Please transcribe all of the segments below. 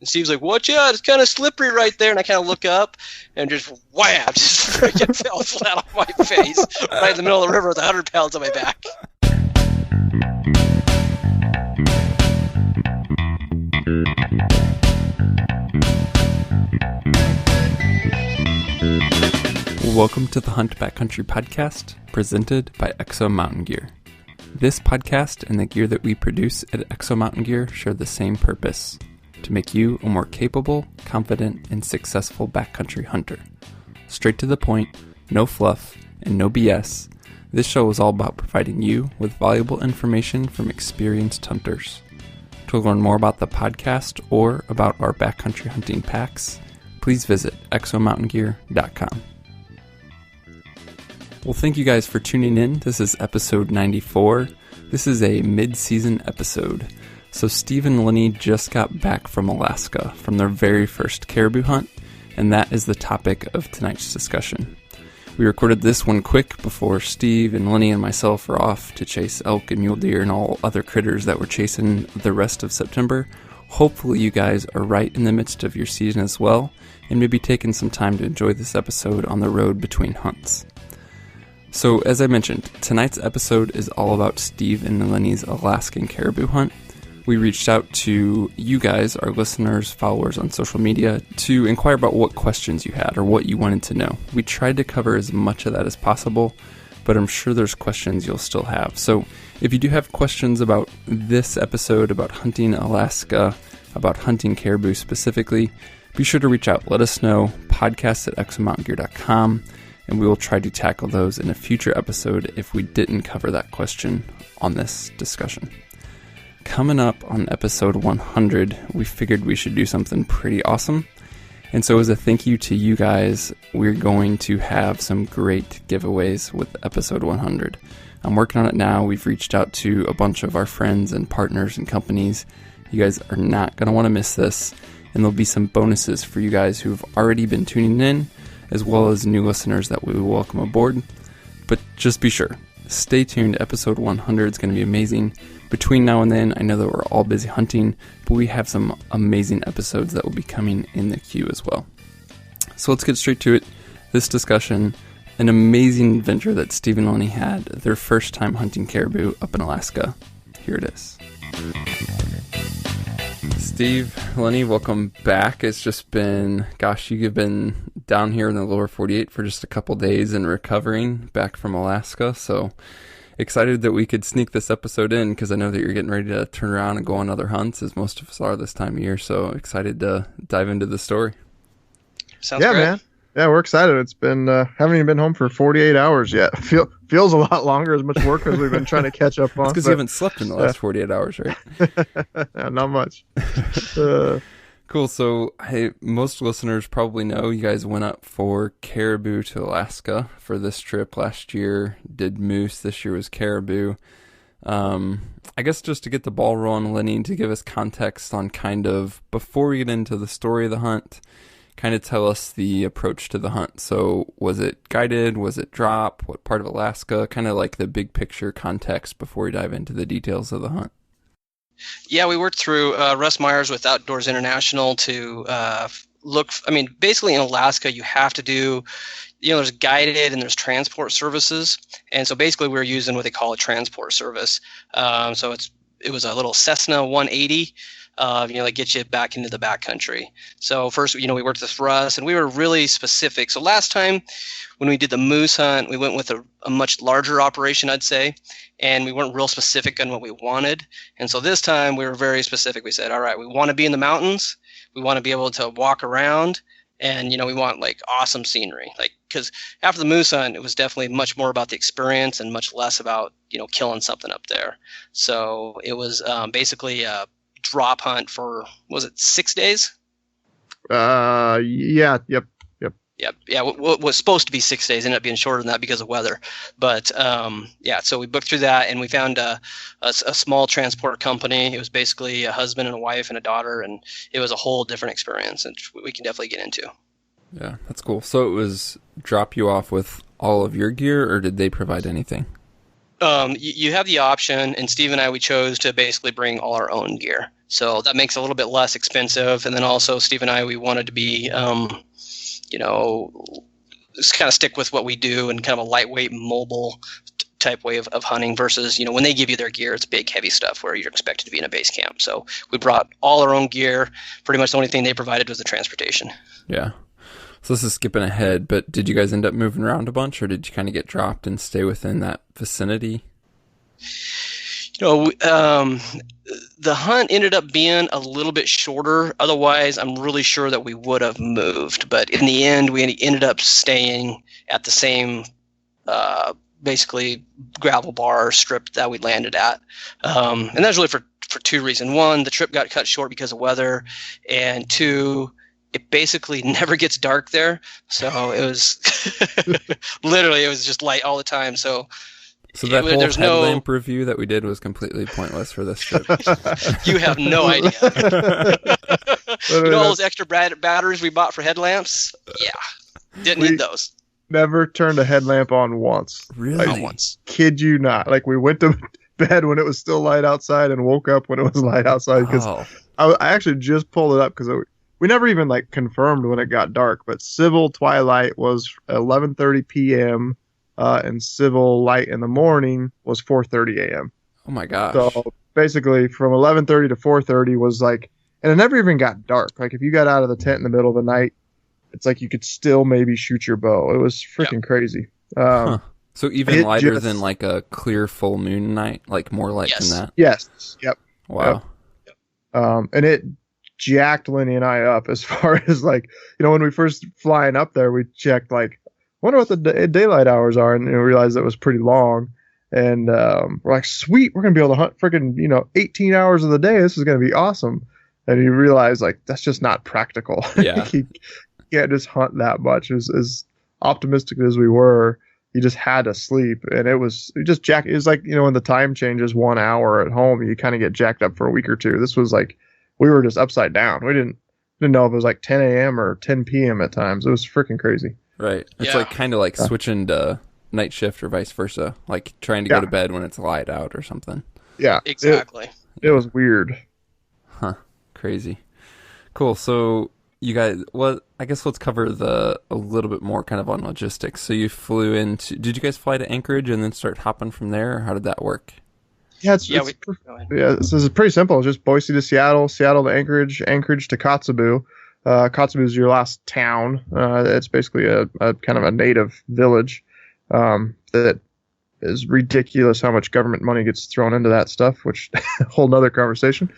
And Steve's like, watch out, it's kind of slippery right there. And I kind of look up and just wham, just freaking fell flat on my face right in the middle of the river with 100 pounds on my back. Welcome to the Hunt Backcountry Podcast, presented by Exo Mountain Gear. This podcast and the gear that we produce at Exo Mountain Gear share the same purpose: to make you a more capable, confident, and successful backcountry hunter. Straight to the point, no fluff, and no BS, this show is all about providing you with valuable information from experienced hunters. To learn more about the podcast or about our backcountry hunting packs, please visit exomountaingear.com. Well, thank you guys for tuning in. This is episode 94. This is a mid-season episode. So Steve and Lenny just got back from Alaska from their very first caribou hunt, and that is the topic of tonight's discussion. We recorded this one quick before Steve and Lenny and myself are off to chase elk and mule deer and all other critters that we're chasing the rest of September. Hopefully you guys are right in the midst of your season as well, and maybe taking some time to enjoy this episode on the road between hunts. So, as I mentioned, tonight's episode is all about Steve and Lenny's Alaskan caribou hunt. We reached out to you guys, our listeners, followers on social media, to inquire about what questions you had or what you wanted to know. We tried to cover as much of that as possible, but I'm sure there's questions you'll still have. So, if you do have questions about this episode, about hunting Alaska, about hunting caribou specifically, be sure to reach out. Let us know, podcast@exomountaingear.com. And we will try to tackle those in a future episode if we didn't cover that question on this discussion. Coming up on episode 100, we figured we should do something pretty awesome. And so as a thank you to you guys, we're going to have some great giveaways with episode 100. I'm working on it now. We've reached out to a bunch of our friends and partners and companies. You guys are not going to want to miss this. And there'll be some bonuses for you guys who've already been tuning in, as well as new listeners that we will welcome aboard. But just be sure, stay tuned. Episode 100 is going to be amazing. Between now and then, I know that we're all busy hunting, but we have some amazing episodes that will be coming in the queue as well. So let's get straight to it. This discussion, an amazing adventure that Steve and Lenny had, their first time hunting caribou up in Alaska. Here it is. Steve, Lenny, welcome back. It's just been, you've been down here in the lower 48 for just a couple days and recovering back from Alaska. So excited that we could sneak this episode in because I know that you're getting ready to turn around and go on other hunts, as most of us are this time of year. So excited to dive into the story. Sounds great. Man. Yeah, we're excited. It's been, haven't even been home for 48 hours yet. Feels a lot longer, as much work as we've been trying to catch up on. It's because you haven't slept in the last 48 hours, right? Yeah, not much. Cool. So most listeners probably know you guys went up for caribou to Alaska for this trip last year. Did moose. This year was caribou. I guess just to get the ball rolling, Lenny, to give us context on kind of, before we get into the story of the hunt, kind of tell us the approach to the hunt. So was it guided? Was it drop? What part of Alaska? Kind of like the big picture context before we dive into the details of the hunt. Yeah, we worked through Russ Myers with Outdoors International to basically in Alaska, you have to do, there's guided and there's transport services. And so basically we were using what they call a transport service. So it was a little Cessna 180. That gets you back into the backcountry. So first, we worked with Russ, and we were really specific. So last time when we did the moose hunt, we went with a much larger operation, I'd say, and we weren't real specific on what we wanted. And so this time we were very specific. We said, all right, we want to be in the mountains. We want to be able to walk around, and, we want like awesome scenery. Because after the moose hunt, it was definitely much more about the experience and much less about, killing something up there. So it was basically drop hunt for, was it 6 days? Yeah, yep. Yeah, what was supposed to be 6 days ended up being shorter than that because of weather. But so we booked through that, and we found a small transport company. It was basically a husband and a wife and a daughter, and it was a whole different experience, and we can definitely get into. Yeah, that's cool. So it was drop you off with all of your gear, or did they provide anything? You have the option, and Steve and I, we chose to basically bring all our own gear. So that makes it a little bit less expensive. And then also Steve and I, we wanted to be, just kind of stick with what we do and kind of a lightweight, mobile type way of hunting versus, when they give you their gear, it's big, heavy stuff where you're expected to be in a base camp. So we brought all our own gear. Pretty much the only thing they provided was the transportation. Yeah. So this is skipping ahead, but did you guys end up moving around a bunch, or did you kind of get dropped and stay within that vicinity? The hunt ended up being a little bit shorter. Otherwise, I'm really sure that we would have moved. But in the end, we ended up staying at the same, basically, gravel bar strip that we landed at. And that's really for two reasons. One, the trip got cut short because of weather. And two, it basically never gets dark there. So it was literally, it was just light all the time. So that whole headlamp review that we did was completely pointless for this trip. You have no idea. All those extra batteries we bought for headlamps? Yeah. Didn't need those. Never turned a headlamp on once. Really? Not once. Kid you not. Like, we went to bed when it was still light outside and woke up when it was light outside. Because I actually just pulled it up because we never even confirmed when it got dark. But civil twilight was 11:30 p.m. And civil light in the morning was 4:30 a.m. Oh my gosh. So basically from 11:30 to 4:30 was and it never even got dark. Like, if you got out of the tent in the middle of the night, it's like you could still maybe shoot your bow. It was freaking crazy. So even lighter than a clear full moon night, more light than that? Yes. Yep. Wow. Yep. And it jacked Lenny and I up as far as when we first flying up there, we checked wonder what the daylight hours are, and realized it was pretty long. And we're like, sweet, we're gonna be able to hunt freaking 18 hours of the day. This is gonna be awesome. And you realize that's just not practical. Yeah, you can't just hunt that much. As optimistic as we were, you just had to sleep, and it was jacked. It was when the time changes 1 hour at home, you kind of get jacked up for a week or two. This was we were just upside down. We didn't know if it was 10 a.m. or 10 p.m. at times. It was freaking crazy. Right. It's kind of switching to night shift or vice versa, trying to go to bed when it's light out or something. Yeah, exactly. It was weird. Huh. Crazy. Cool. So you guys, I guess let's cover a little bit more kind of on logistics. So you flew did you guys fly to Anchorage and then start hopping from there, or how did that work? Yeah, this is pretty simple. It's just Boise to Seattle, Seattle to Anchorage, Anchorage to Kotzebue. Kotzebue is your last town. It's basically a kind of a native village that is ridiculous how much government money gets thrown into that stuff, which a whole nother conversation.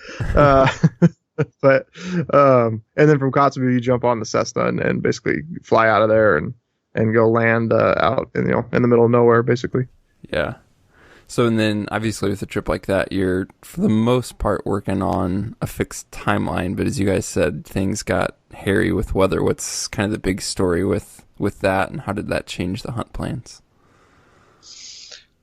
But and then from Kotzebue you jump on the Cessna and basically fly out of there and go land out in the middle of nowhere, basically. Yeah. So, and then obviously with a trip like that, you're for the most part working on a fixed timeline. But as you guys said, things got hairy with weather. What's kind of the big story with that, and how did that change the hunt plans?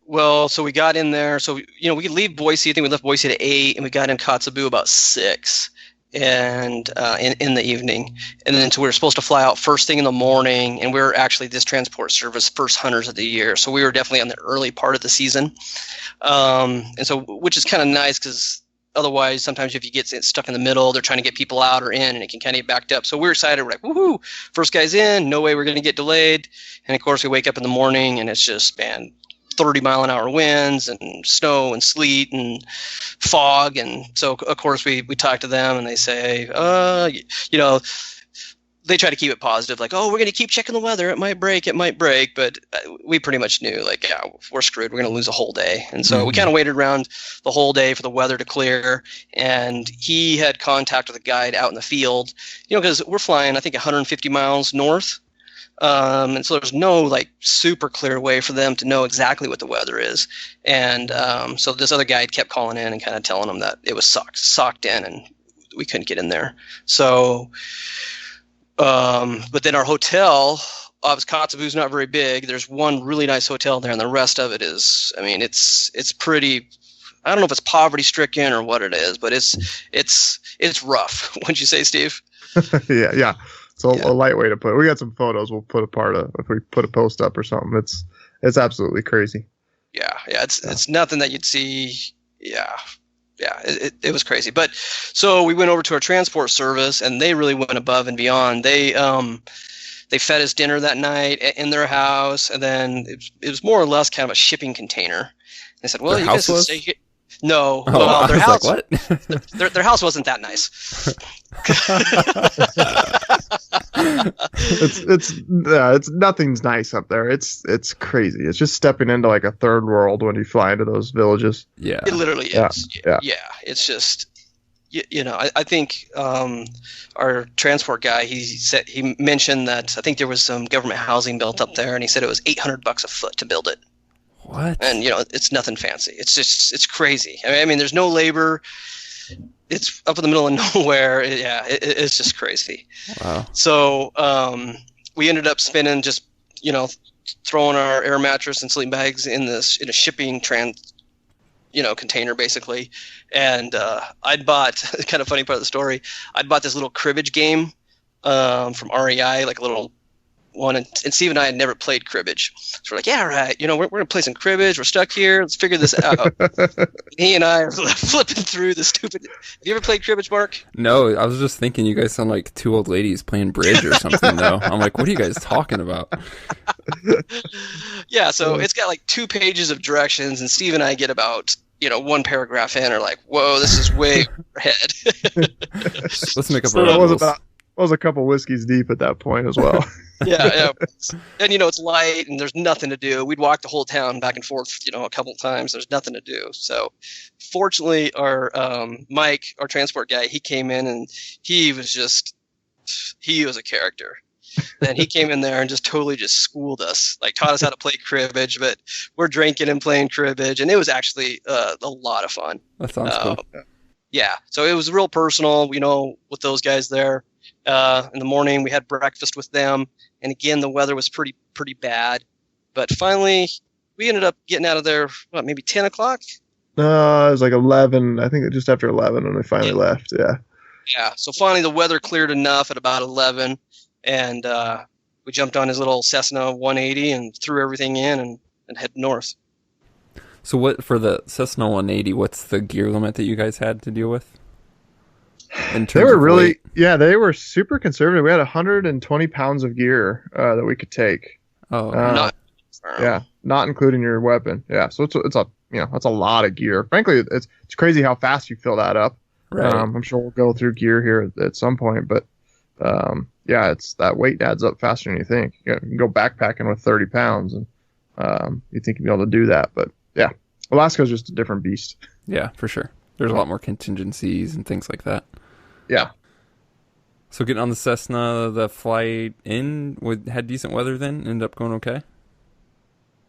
Well, so we got in there. So, we could leave Boise. I think we left Boise at 8, and we got in Kotzebue about 6. And in the evening, and then so we were supposed to fly out first thing in the morning, and we were actually this transport service first hunters of the year, so we were definitely on the early part of the season, and so which is kind of nice because otherwise sometimes if you get stuck in the middle, they're trying to get people out or in, and it can kind of get backed up. So we were excited. We're like, woohoo, first guy's in, no way we're going to get delayed. And of course we wake up in the morning and it's just 30-mile-an-hour winds and snow and sleet and fog. And so, of course, we talk to them and they say, they try to keep it positive, we're going to keep checking the weather. It might break. But we pretty much knew, we're screwed. We're going to lose a whole day. And so we kind of waited around the whole day for the weather to clear. And he had contact with a guide out in the field, because we're flying, I think, 150 miles north. And so there's no super clear way for them to know exactly what the weather is. And so this other guy kept calling in and kind of telling them that it was socked in and we couldn't get in there. So, but then our hotel, Kotzebue's not very big. There's one really nice hotel there, and the rest of it is, it's pretty, I don't know if it's poverty stricken or what it is, but it's rough. Wouldn't you say, Steve? Yeah. So a light way to put it. We got some photos. We'll put if we put a post up or something. It's absolutely crazy. Yeah. It's nothing that you'd see. Yeah. Yeah, it was crazy. But so we went over to our transport service, and they really went above and beyond. They fed us dinner that night in their house, and then it was more or less kind of a shipping container. They said, "Well, their you house guys can was? stay here." No, Oh, well, I their was house. like, what? Their house wasn't that nice. It's nothing's nice up there. It's crazy. It's just stepping into like a third world when you fly into those villages. Yeah, It literally is. Yeah. It's just, I think our transport guy, he mentioned that I think there was some government housing built up there, and he said it was $800 a foot to build it. What? And it's nothing fancy. It's crazy. I mean, there's no labor. It's up in the middle of nowhere. It's just crazy. Wow. So we ended up spending just throwing our air mattress and sleeping bags in a shipping container basically. And I'd bought kind of funny part of the story. I'd bought this little cribbage game from REI, like a little one, and Steve and I had never played cribbage, so we're like, yeah, right, we're gonna play some cribbage. We're stuck here. Let's figure this out. He and I are flipping through the stupid. Have you ever played cribbage, Mark? No, I was just thinking you guys sound like two old ladies playing bridge or something. Though I'm like, what are you guys talking about? Yeah, so it's got like 2 pages of directions, and Steve and I get about one paragraph in, are like, whoa, this is way ahead. Let's make up So our rules. I was a couple whiskeys deep at that point as well. Yeah. And it's light and there's nothing to do. We'd walk the whole town back and forth, a couple of times. There's nothing to do. So fortunately, our Mike, our transport guy, he came in and he was a character. And he came in there and just totally just schooled us, like taught us how to play cribbage, but we're drinking and playing cribbage. And it was actually a lot of fun. That sounds cool. Yeah. So it was real personal, with those guys there. In the morning, we had breakfast with them, and again, the weather was pretty bad. But finally, we ended up getting out of there. Maybe 10 o'clock? No, it was like 11. I think just after 11 when we finally left. Yeah. Yeah. So finally, the weather cleared enough at about 11, and we jumped on his little Cessna 180 and threw everything in and head north. So what for the Cessna 180? What's the gear limit that you guys had to deal with? They were really, they were super conservative. We had 120 pounds of gear that we could take. Oh, not including your weapon. Yeah, so it's that's a lot of gear. Frankly, it's crazy how fast you fill that up. Right. I'm sure we'll go through gear here at some point, but it's that weight adds up faster than you think. You can go backpacking with 30 pounds, and you think you'd be able to do that, but yeah, Alaska's just a different beast. Yeah, for sure. There's a lot more contingencies and things like that. Yeah. So getting on the Cessna, the flight had decent weather then? Ended up going okay?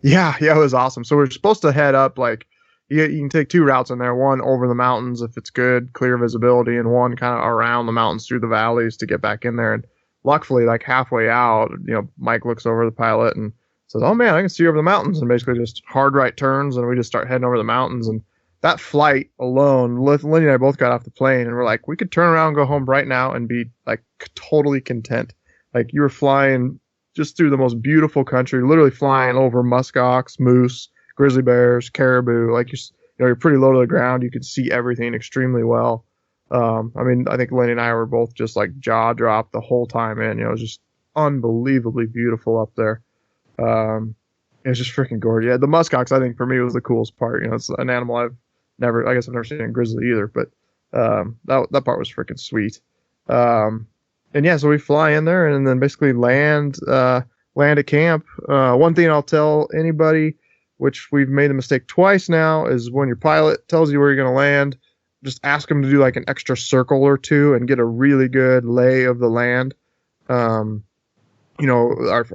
Yeah, it was awesome. So we're supposed to head up, like, you can take 2 routes in there. One over the mountains if it's good, clear visibility, and one kind of around the mountains through the valleys to get back in there. And luckily, like halfway out, Mike looks over the pilot and says, oh man, I can see over the mountains, and basically just hard right turns, and we just start heading over the mountains. And that flight alone, Lenny and I both got off the plane and we're like, we could turn around and go home right now and be like totally content. Like you were flying just through the most beautiful country, literally flying over muskox, moose, grizzly bears, caribou. Like you're pretty low to the ground. You could see everything extremely well. I think Lenny and I were both just like jaw dropped the whole time in. It was just unbelievably beautiful up there. It was just freaking gorgeous. Yeah, the muskox, I think, for me was the coolest part. It's an animal I've never seen a grizzly either, but that part was freaking sweet. So we fly in there and then basically land at camp. One thing I'll tell anybody, which we've made the mistake twice now, is when your pilot tells you where you're going to land, just ask them to do like an extra circle or 2 and get a really good lay of the land. Our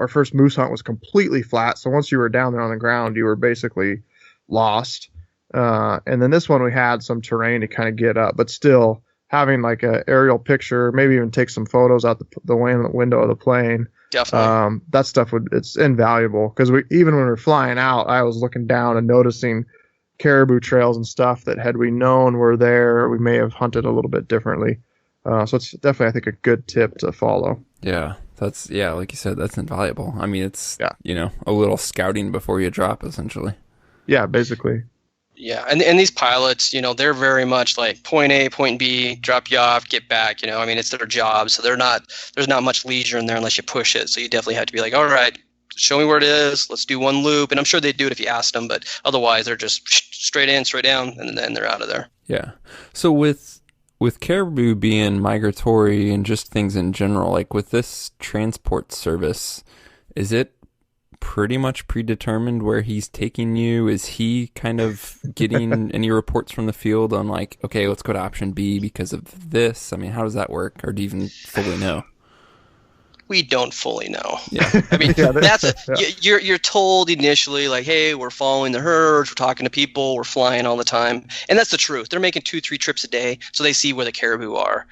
first moose hunt was completely flat, so once you were down there on the ground, you were basically lost. And then this one, we had some terrain to kind of get up, but still having like a aerial picture, maybe even take some photos out the window of the plane. Definitely. That stuff it's invaluable, because even when we were flying out, I was looking down and noticing caribou trails and stuff that had we known were there, we may have hunted a little bit differently. So it's definitely, I think, a good tip to follow. Yeah, like you said, that's invaluable. I mean, it's a little scouting before you drop, essentially. Yeah, basically. Yeah, and these pilots, they're very much like point A, point B, drop you off, get back. I mean, it's their job, so there's not much leisure in there unless you push it. So you definitely have to be like, all right, show me where it is. Let's do one loop, and I'm sure they'd do it if you asked them, but otherwise they're just straight in, straight down, and then they're out of there. Yeah. So with caribou being migratory and just things in general, like with this transport service, is it pretty much predetermined where he's taking you? Is he kind of getting any reports from the field on like, okay, let's go to option B because of this? I mean, how does that work? Or do you even fully know? We don't fully know. Yeah. I mean, you're told initially like, hey, we're following the herds, we're talking to people, we're flying all the time. And that's the truth. They're making 2-3 trips a day, so they see where the caribou are.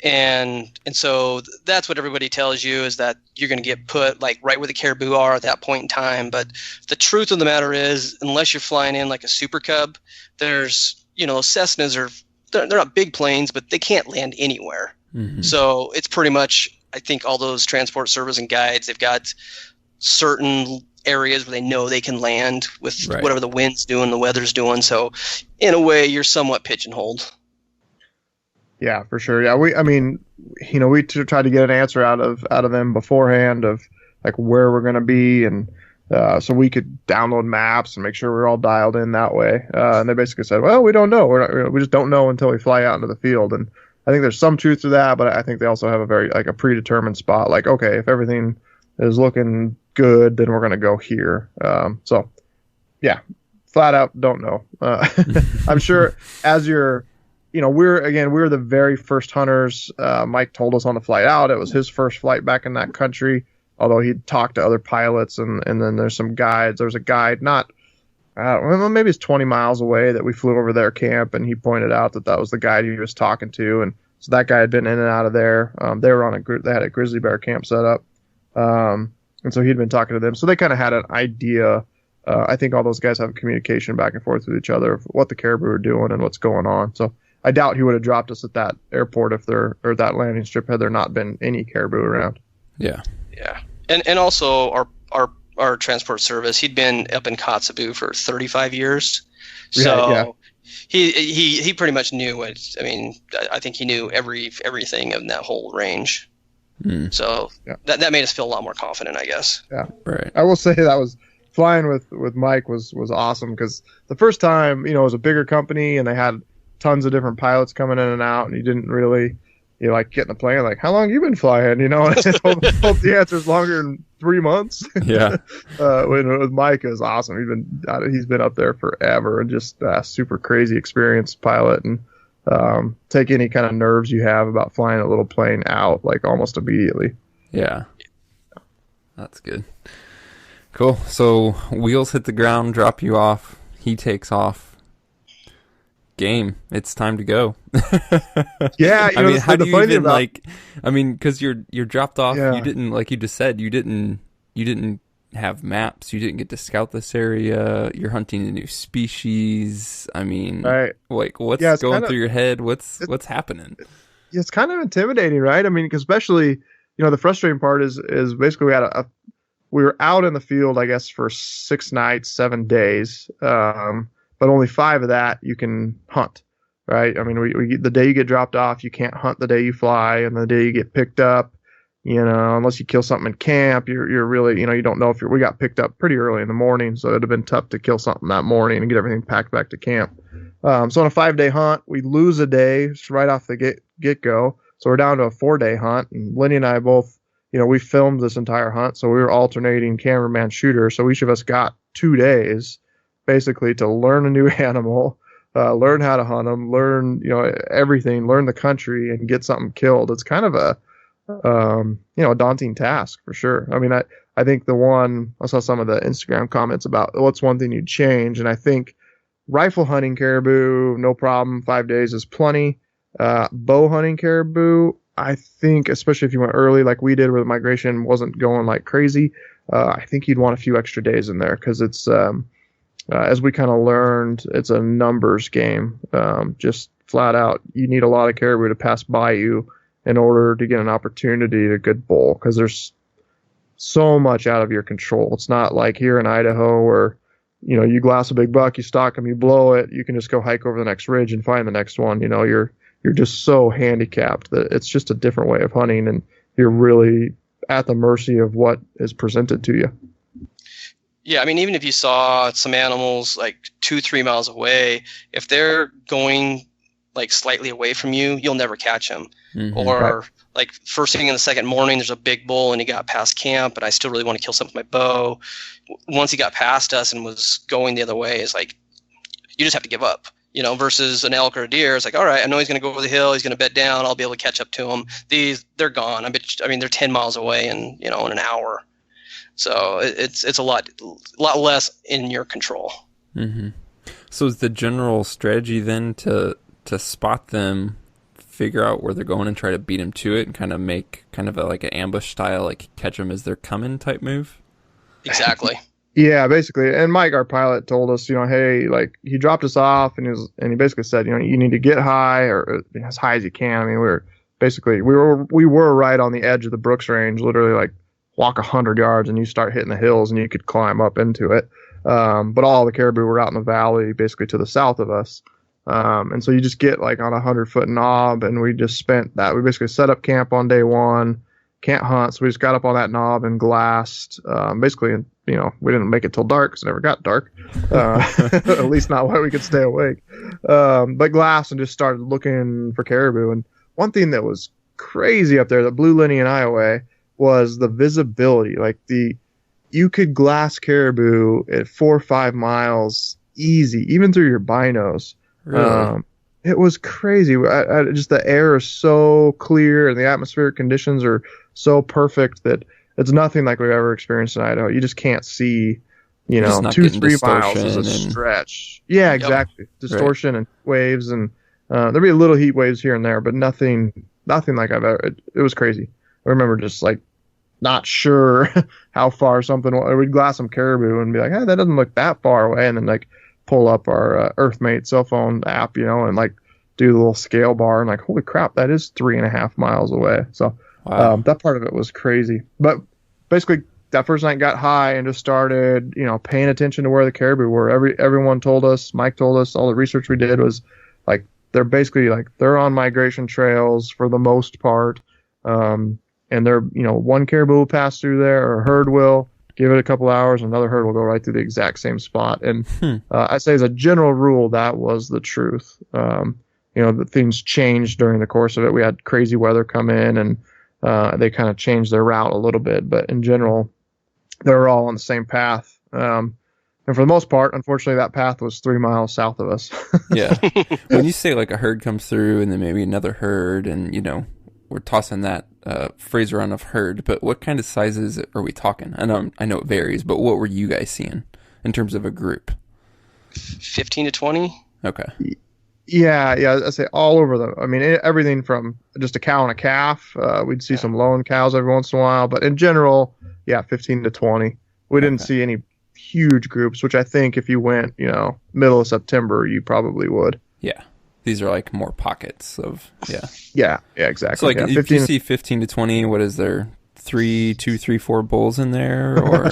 And so that's what everybody tells you, is that you're going to get put like right where the caribou are at that point in time. But the truth of the matter is, unless you're flying in like a Super Cub, there's, Cessnas they're not big planes, but they can't land anywhere. Mm-hmm. So it's pretty much, I think all those transport service and guides, they've got certain areas where they know they can land with whatever the wind's doing, the weather's doing. So in a way, you're somewhat pigeonholed. Yeah, for sure. Yeah, we tried to get an answer out of them beforehand of like where we're going to be, and so we could download maps and make sure we're all dialed in that way. And they basically said, well, we don't know. We just don't know until we fly out into the field. And I think there's some truth to that, but I think they also have a very like a predetermined spot. Like, okay, if everything is looking good, then we're going to go here. So yeah, flat out don't know. I'm sure as you're, we're the very first hunters. Mike told us on the flight out, it was his first flight back in that country, although he'd talked to other pilots, and then there's some guides. There's a guide maybe it's 20 miles away that we flew over their camp, and he pointed out that was the guide he was talking to, and so that guy had been in and out of there. They were they had a grizzly bear camp set up, and so he'd been talking to them, so they kind of had an idea. I think all those guys have communication back and forth with each other of what the caribou are doing and what's going on. So I doubt he would have dropped us at that airport or that landing strip had there not been any caribou around. Yeah. Yeah. And also our transport service, he'd been up in Kotzebue for 35 years. So he pretty much knew I think he knew everything in that whole range. Mm. So that made us feel a lot more confident, I guess. Yeah. Right. I will say that was flying with Mike was awesome, because the first time, it was a bigger company and they had tons of different pilots coming in and out, and he didn't really, like get in the plane, like, how long have you been flying? And I told the answer is longer than 3 months. Yeah. With Mike, it was awesome. He's been up there forever, and just super crazy experienced pilot, and take any kind of nerves you have about flying a little plane out, like almost immediately. Yeah. That's good. Cool. So wheels hit the ground, drop you off. He takes off. Game. It's time to go. Yeah. I mean, how do you even because you're dropped off. Yeah. You didn't, like you just said, you didn't have maps. You didn't get to scout this area. You're hunting a new species. I mean, like what's going through your head? What's happening? It's kind of intimidating, right? I mean, especially, the frustrating part is basically we were out in the field, I guess, for 6 nights, 7 days. But only 5 of that you can hunt, right? I mean, the day you get dropped off, you can't hunt the day you fly, and the day you get picked up, unless you kill something in camp, you're really, you don't know if we got picked up pretty early in the morning, so it'd have been tough to kill something that morning and get everything packed back to camp. So on a 5-day hunt, we lose a day right off the get-go, so we're down to a 4-day hunt, and Lenny and I both, we filmed this entire hunt, so we were alternating cameraman shooter, so each of us got 2 days basically to learn a new animal, learn how to hunt them, learn, everything, learn the country, and get something killed. It's kind of a daunting task for sure. I mean, I think I saw some of the Instagram comments about what's one thing you'd change. And I think rifle hunting caribou, no problem. 5 days is plenty. Bow hunting caribou, I think, especially if you went early like we did where the migration wasn't going like crazy, I think you'd want a few extra days in there, because it's, as we kind of learned, it's a numbers game. Just flat out, you need a lot of caribou to pass by you in order to get an opportunity to good bull, because there's so much out of your control. It's not like here in Idaho where you glass a big buck, you stalk him, you blow it, you can just go hike over the next ridge and find the next one. You're just so handicapped that it's just a different way of hunting, and you're really at the mercy of what is presented to you. Yeah, I mean, even if you saw some animals like 2-3 miles away, if they're going like slightly away from you, you'll never catch them. Mm-hmm. Or right. Like first thing in the second morning, there's a big bull and he got past camp, and I still really want to kill something with my bow. Once he got past us and was going the other way, it's like you just have to give up. Versus an elk or a deer, it's like, all right, I know he's going to go over the hill, he's going to bed down, I'll be able to catch up to him. They're gone. I mean, they're 10 miles away in an hour. So it's a lot less in your control. Mm-hmm. So is the general strategy then to spot them, figure out where they're going, and try to beat them to it, and kind of make kind of like an ambush style, like catch them as they're coming type move? Exactly. Yeah, basically. And Mike, our pilot, told us, hey, like he dropped us off, and he basically said, you need to get high or as high as you can. I mean, we were right on the edge of the Brooks Range, literally like walk 100 yards and you start hitting the hills and you could climb up into it. But all the caribou were out in the valley, basically to the south of us. And so you just get like on a 100-foot knob, and we just spent that. We basically set up camp on day one, can't hunt. So we just got up on that knob and glassed, basically, we didn't make it till dark because it never got dark. At least not while we could stay awake. But glassed and just started looking for caribou. And one thing that was crazy up there that blew Lenny and I away was the visibility. Like you could glass caribou at 4 or 5 miles easy, even through your binos. Really? It was crazy. Just the air is so clear and the atmospheric conditions are so perfect that it's nothing like we've ever experienced in Idaho. You just can't see, 2-3 miles is a stretch. Yeah, exactly. Yep. Distortion and waves, and there'd be little heat waves here and there, but nothing like I've ever. It was crazy. I remember just like not sure how far something. We'd glass some caribou and be like, that doesn't look that far away, and then like pull up our Earthmate cell phone app, and like do the little scale bar, and like, holy crap, that is 3.5 miles away. So wow. That part of it was crazy. But basically, that first night got high and just started, paying attention to where the caribou were. Everyone told us, Mike told us, all the research we did was like they're basically like they're on migration trails for the most part. And they're, one caribou will pass through there, or a herd will. Give it a couple hours, another herd will go right through the exact same spot. And I say as a general rule, that was the truth. The things changed during the course of it. We had crazy weather come in, and they kind of changed their route a little bit. But in general, they were all on the same path. And for the most part, unfortunately, that path was 3 miles south of us. Yeah. When you say like a herd comes through and then maybe another herd, and, we're tossing that phrase around of herd, but what kind of sizes are we talking? I know it varies, but what were you guys seeing in terms of a group? 15 to 20. Okay. Yeah. I say all over everything from just a cow and a calf. We'd see some lone cows every once in a while, but in general, 15 to 20. We didn't see any huge groups, which I think if you went, middle of September, you probably would. Yeah. These are like more pockets of, Yeah, exactly. So like if you see 15 to 20, what is there? 3, 2, 3, 4 bulls in there? Or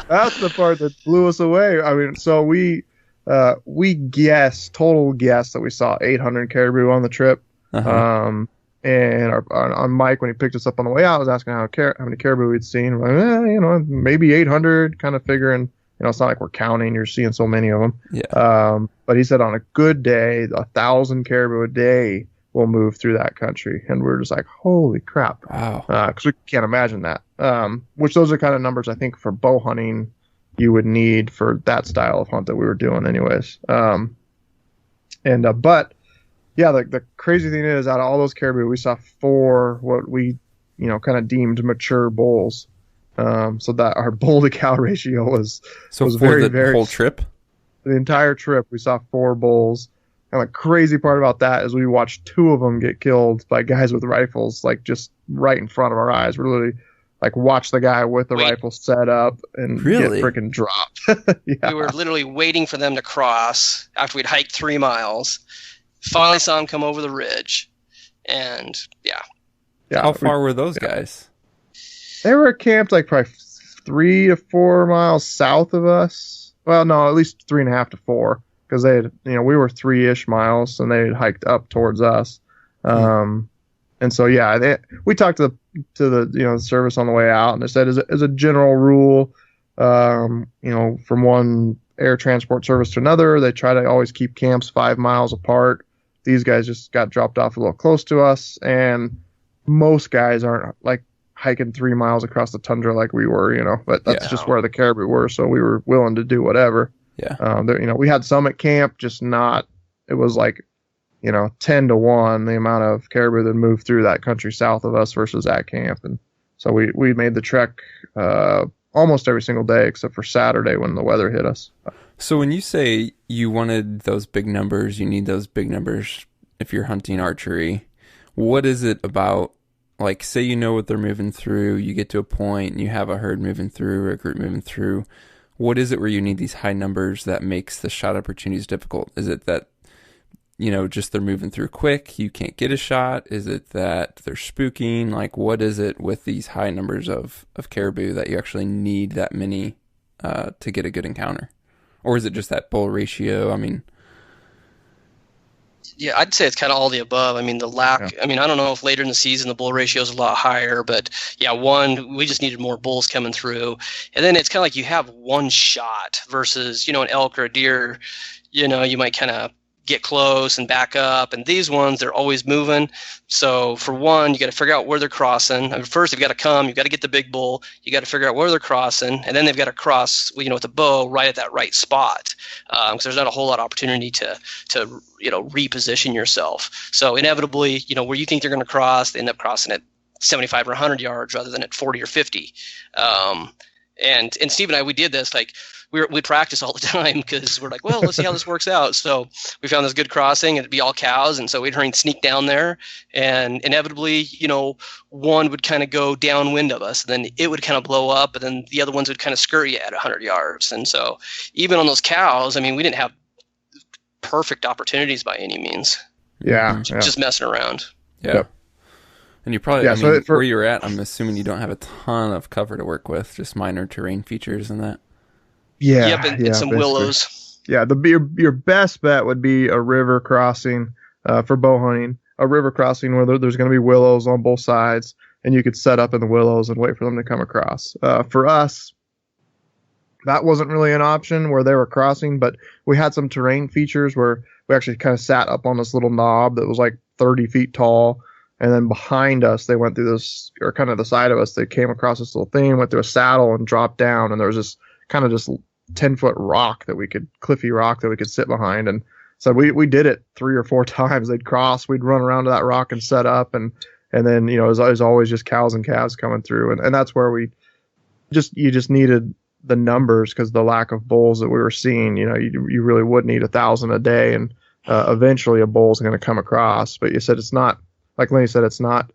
that's the part that blew us away. I mean, so we total guess that we saw 800 caribou on the trip. Uh-huh. And on Mike, when he picked us up on the way out, I was asking how many caribou we'd seen. We're like, maybe 800, kind of figuring, it's not like we're counting. You're seeing so many of them. Yeah. But he said on a good day, 1,000 caribou a day will move through that country. And we're just like, holy crap. Wow. Because we can't imagine that. Which those are kind of numbers I think for bow hunting you would need for that style of hunt that we were doing anyways. But yeah, the crazy thing is out of all those caribou, we saw 4 what we, kind of deemed mature bulls. So that our bull to cow ratio was very, very whole trip. The entire trip, we saw 4 bulls. And the crazy part about that is we watched 2 of them get killed by guys with rifles, like just right in front of our eyes. We literally like watch the guy with the rifle set up and get freaking dropped. Yeah. We were literally waiting for them to cross after we'd hiked 3 miles. Finally saw them come over the ridge, and yeah. How far were those guys? They were camped like probably 3 to 4 miles south of us. Well, no, at least 3.5 to 4, because they had, we were 3-ish miles, and they had hiked up towards us. And so, yeah, we talked to the service on the way out, and they said, as a general rule, from one air transport service to another, they try to always keep camps 5 miles apart. These guys just got dropped off a little close to us, and most guys aren't like hiking 3 miles across the tundra like we were, but that's just where the caribou were, so we were willing to do whatever. Yeah. We had some at camp, just not. It was like 10 to 1 the amount of caribou that moved through that country south of us versus at camp. And so we made the trek almost every single day except for Saturday when the weather hit us. So when you say you wanted those big numbers, you need those big numbers if you're hunting archery, what is it about, like, say what they're moving through, you get to a point and you have a herd moving through or a group moving through, what is it where you need these high numbers that makes the shot opportunities difficult? Is it that just they're moving through quick, you can't get a shot? Is it that they're spooking? Like, what is it with these high numbers of caribou that you actually need that many to get a good encounter? Or is it just that bull ratio? I mean... Yeah, I'd say it's kind of all the above. I mean, the lack, I don't know if later in the season the bull ratio is a lot higher, but yeah, we just needed more bulls coming through. And then it's kind of like you have one shot versus, an elk or a deer, you might kind of get close and back up, and these ones, they're always moving. So for one, you got to figure out where they're crossing. First, you've got to get the big bull, you got to figure out where they're crossing, and then they've got to cross with the bow right at that right spot, because there's not a whole lot of opportunity to reposition yourself. So inevitably, where you think they're going to cross, they end up crossing at 75 or 100 yards rather than at 40 or 50. And Steve and I, we did this, like, we practice all the time because we're like, well, let's see how this works out. So we found this good crossing, and it'd be all cows, and so we'd hurry and sneak down there, and inevitably, one would kind of go downwind of us, and then it would kind of blow up, and then the other ones would kind of scurry at 100 yards. And so even on those cows, we didn't have perfect opportunities by any means. Yeah. Just messing around. Yeah. Yep. And you probably, where you're at, I'm assuming you don't have a ton of cover to work with, just minor terrain features and that. Yeah. Yep, and some willows. Yeah, your best bet would be a river crossing for bow hunting. A river crossing where there's going to be willows on both sides, and you could set up in the willows and wait for them to come across. For us, that wasn't really an option where they were crossing, but we had some terrain features where we actually kind of sat up on this little knob that was like 30 feet tall. And then behind us, they went through this, or kind of the side of us, they came across this little thing, went through a saddle and dropped down. And there was this kind of just 10-foot cliffy rock that we could sit behind. And so we did it 3 or 4 times. They'd cross, we'd run around to that rock and set up. And then, it was always just cows and calves coming through. And that's where you just needed the numbers, because the lack of bulls that we were seeing, you really would need 1,000 a day. And eventually a bull's going to come across. But you said it's not, like Lenny said, it's not,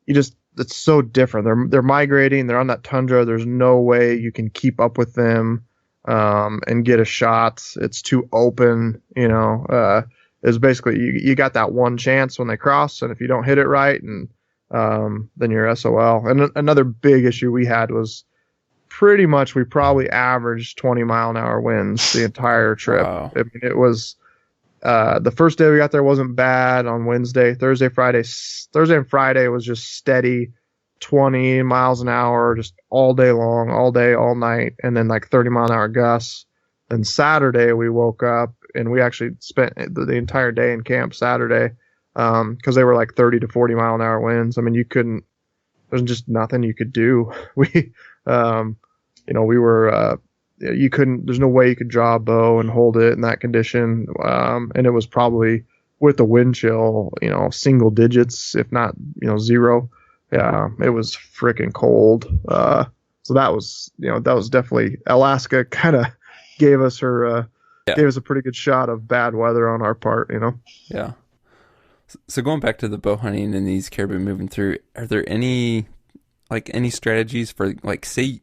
it's so different. They're migrating, they're on that tundra. There's no way you can keep up with them and get a shot. It's too open, it's basically, you got that one chance when they cross, and if you don't hit it right, and then you're SOL. And another big issue we had was pretty much we probably averaged 20-mile-an-hour winds the entire trip. Wow. It was the first day we got there wasn't bad. On Wednesday, Thursday and Friday was just steady 20 miles an hour, just all day long, all day, all night, and then like 30-mile-an-hour gusts. Then Saturday we woke up and we actually spent the entire day in camp Saturday because they were like 30 to 40-mile-an-hour winds. There's just nothing you could do. There's no way you could draw a bow and hold it in that condition. And it was probably, with the wind chill, single digits, if not, 0. Yeah, it was freaking cold. So that was definitely, Alaska kind of gave us a pretty good shot of bad weather on our part, Yeah. So going back to the bow hunting and these caribou moving through, are there any strategies for, like, say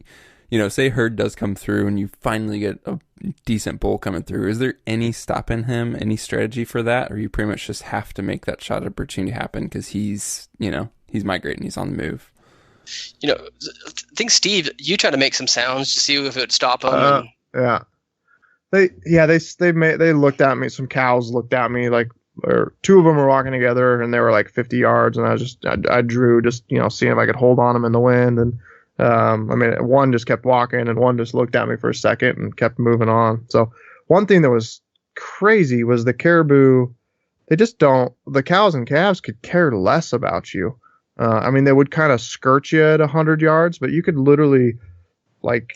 herd does come through and you finally get a decent bull coming through, is there any stopping him, any strategy for that? Or you pretty much just have to make that shot opportunity happen because he's migrating, he's on the move? I think Steve, you tried to make some sounds to see if it would stop them. Yeah. They looked at me. Some cows looked at me, like, or two of them were walking together and they were like 50 yards, and I drew, just, seeing if I could hold on them in the wind. And one just kept walking and one just looked at me for a second and kept moving on. So one thing that was crazy was the caribou. The cows and calves could care less about you. They would kind of skirt you at 100 yards, but you could literally like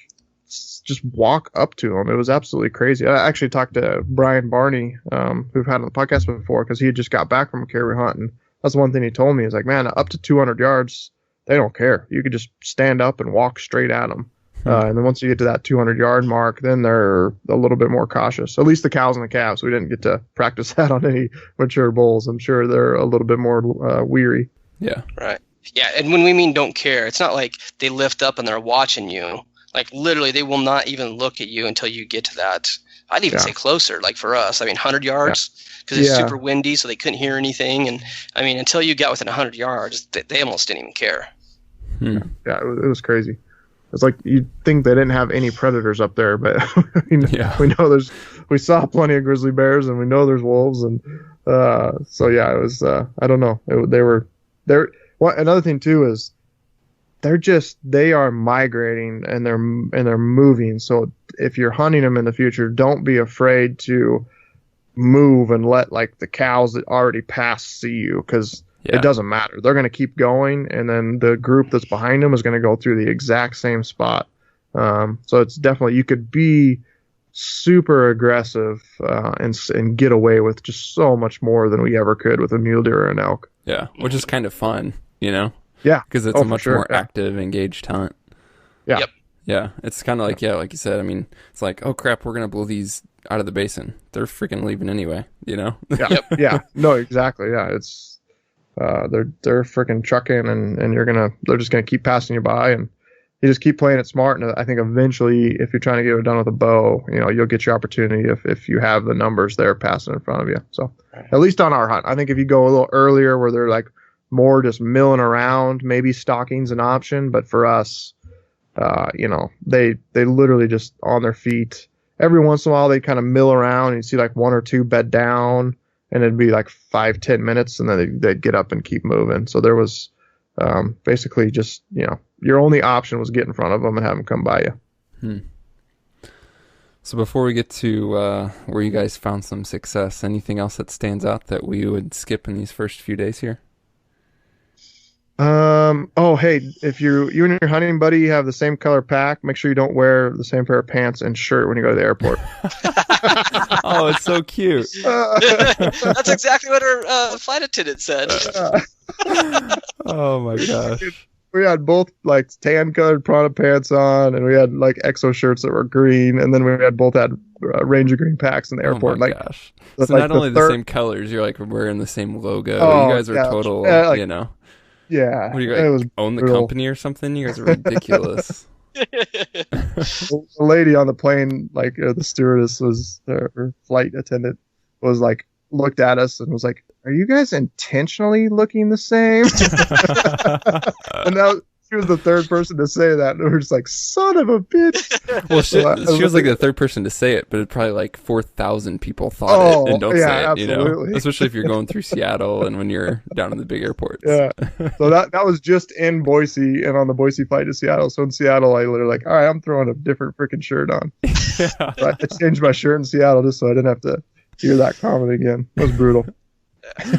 just walk up to them. It was absolutely crazy. I actually talked to Brian Barney, who've had on the podcast before, because he had just got back from a caribou hunt, and that's one thing he told me. He's like, man, up to 200 yards, they don't care. You could just stand up and walk straight at them. And then once you get to that 200-yard mark, then they're a little bit more cautious. At least the cows and the calves. We didn't get to practice that on any mature bulls. I'm sure they're a little bit more weary. Yeah. Right. Yeah, and when we mean don't care, it's not like they lift up and they're watching you. Like, literally, they will not even look at you until you get to that. I'd even say closer, like for us. 100 yards, because it's super windy, so they couldn't hear anything. And, until you got within 100 yards, they almost didn't even care. Yeah, it was crazy. It's like you'd think they didn't have any predators up there, but we know we saw plenty of grizzly bears, and we know there's wolves, and it was I don't know. They were there. Another thing too is they are migrating and they're moving. So if you're hunting them in the future, don't be afraid to move and let like the cows that already passed see you, because it doesn't matter. They're going to keep going, and then the group that's behind them is going to go through the exact same spot. So it's definitely, you could be super aggressive and get away with just so much more than we ever could with a mule deer or an elk. Yeah, which is kind of fun, Yeah. Because it's a much more active, engaged hunt. Yeah. Yep. Yeah, it's kind of like, like you said, it's like, oh crap, we're going to blow these out of the basin. They're freaking leaving anyway, Yeah. Yeah. No, exactly. Yeah. It's, they're freaking trucking, and they're just gonna keep passing you by, and you just keep playing it smart. And I think eventually, if you're trying to get it done with a bow, you'll get your opportunity if you have the numbers there passing in front of you. So at least on our hunt, I think if you go a little earlier where they're like more just milling around, maybe stalking's an option. But for us, they literally just on their feet. Every once in a while, they kind of mill around, and you see like one or two bed down. And it'd be like 5-10 minutes, and then they'd get up and keep moving. So there was basically just, your only option was get in front of them and have them come by you. So before we get to where you guys found some success, anything else that stands out that we would skip in these first few days here? Hey, if you and your hunting buddy have the same color pack, make sure you don't wear the same pair of pants and shirt when you go to the airport. Oh, it's so cute. That's exactly what our flight attendant said. Oh my gosh. We had both like tan colored Prana pants on, and we had like exo shirts that were green, and then we had both had Ranger green packs in the airport. Oh my gosh. So not only the same colors, you're like wearing the same logo. You guys are total, Yeah. What do you guys own the company or something? You guys are ridiculous. The lady on the plane, like the stewardess was, or flight attendant was like, looked at us and was like, "Are you guys intentionally looking the same?" And now she was the third person to say that, and we were just like, "Son of a bitch!" Well, she was like the third person to say it, but it probably like 4,000 people thought it and don't say it. Absolutely. Especially if you're going through Seattle and when you're down in the big airports. Yeah. So that was just in Boise and on the Boise flight to Seattle. So in Seattle, I literally like, all right, I'm throwing a different freaking shirt on. So I had to change my shirt in Seattle just so I didn't have to hear that comment again. It was brutal.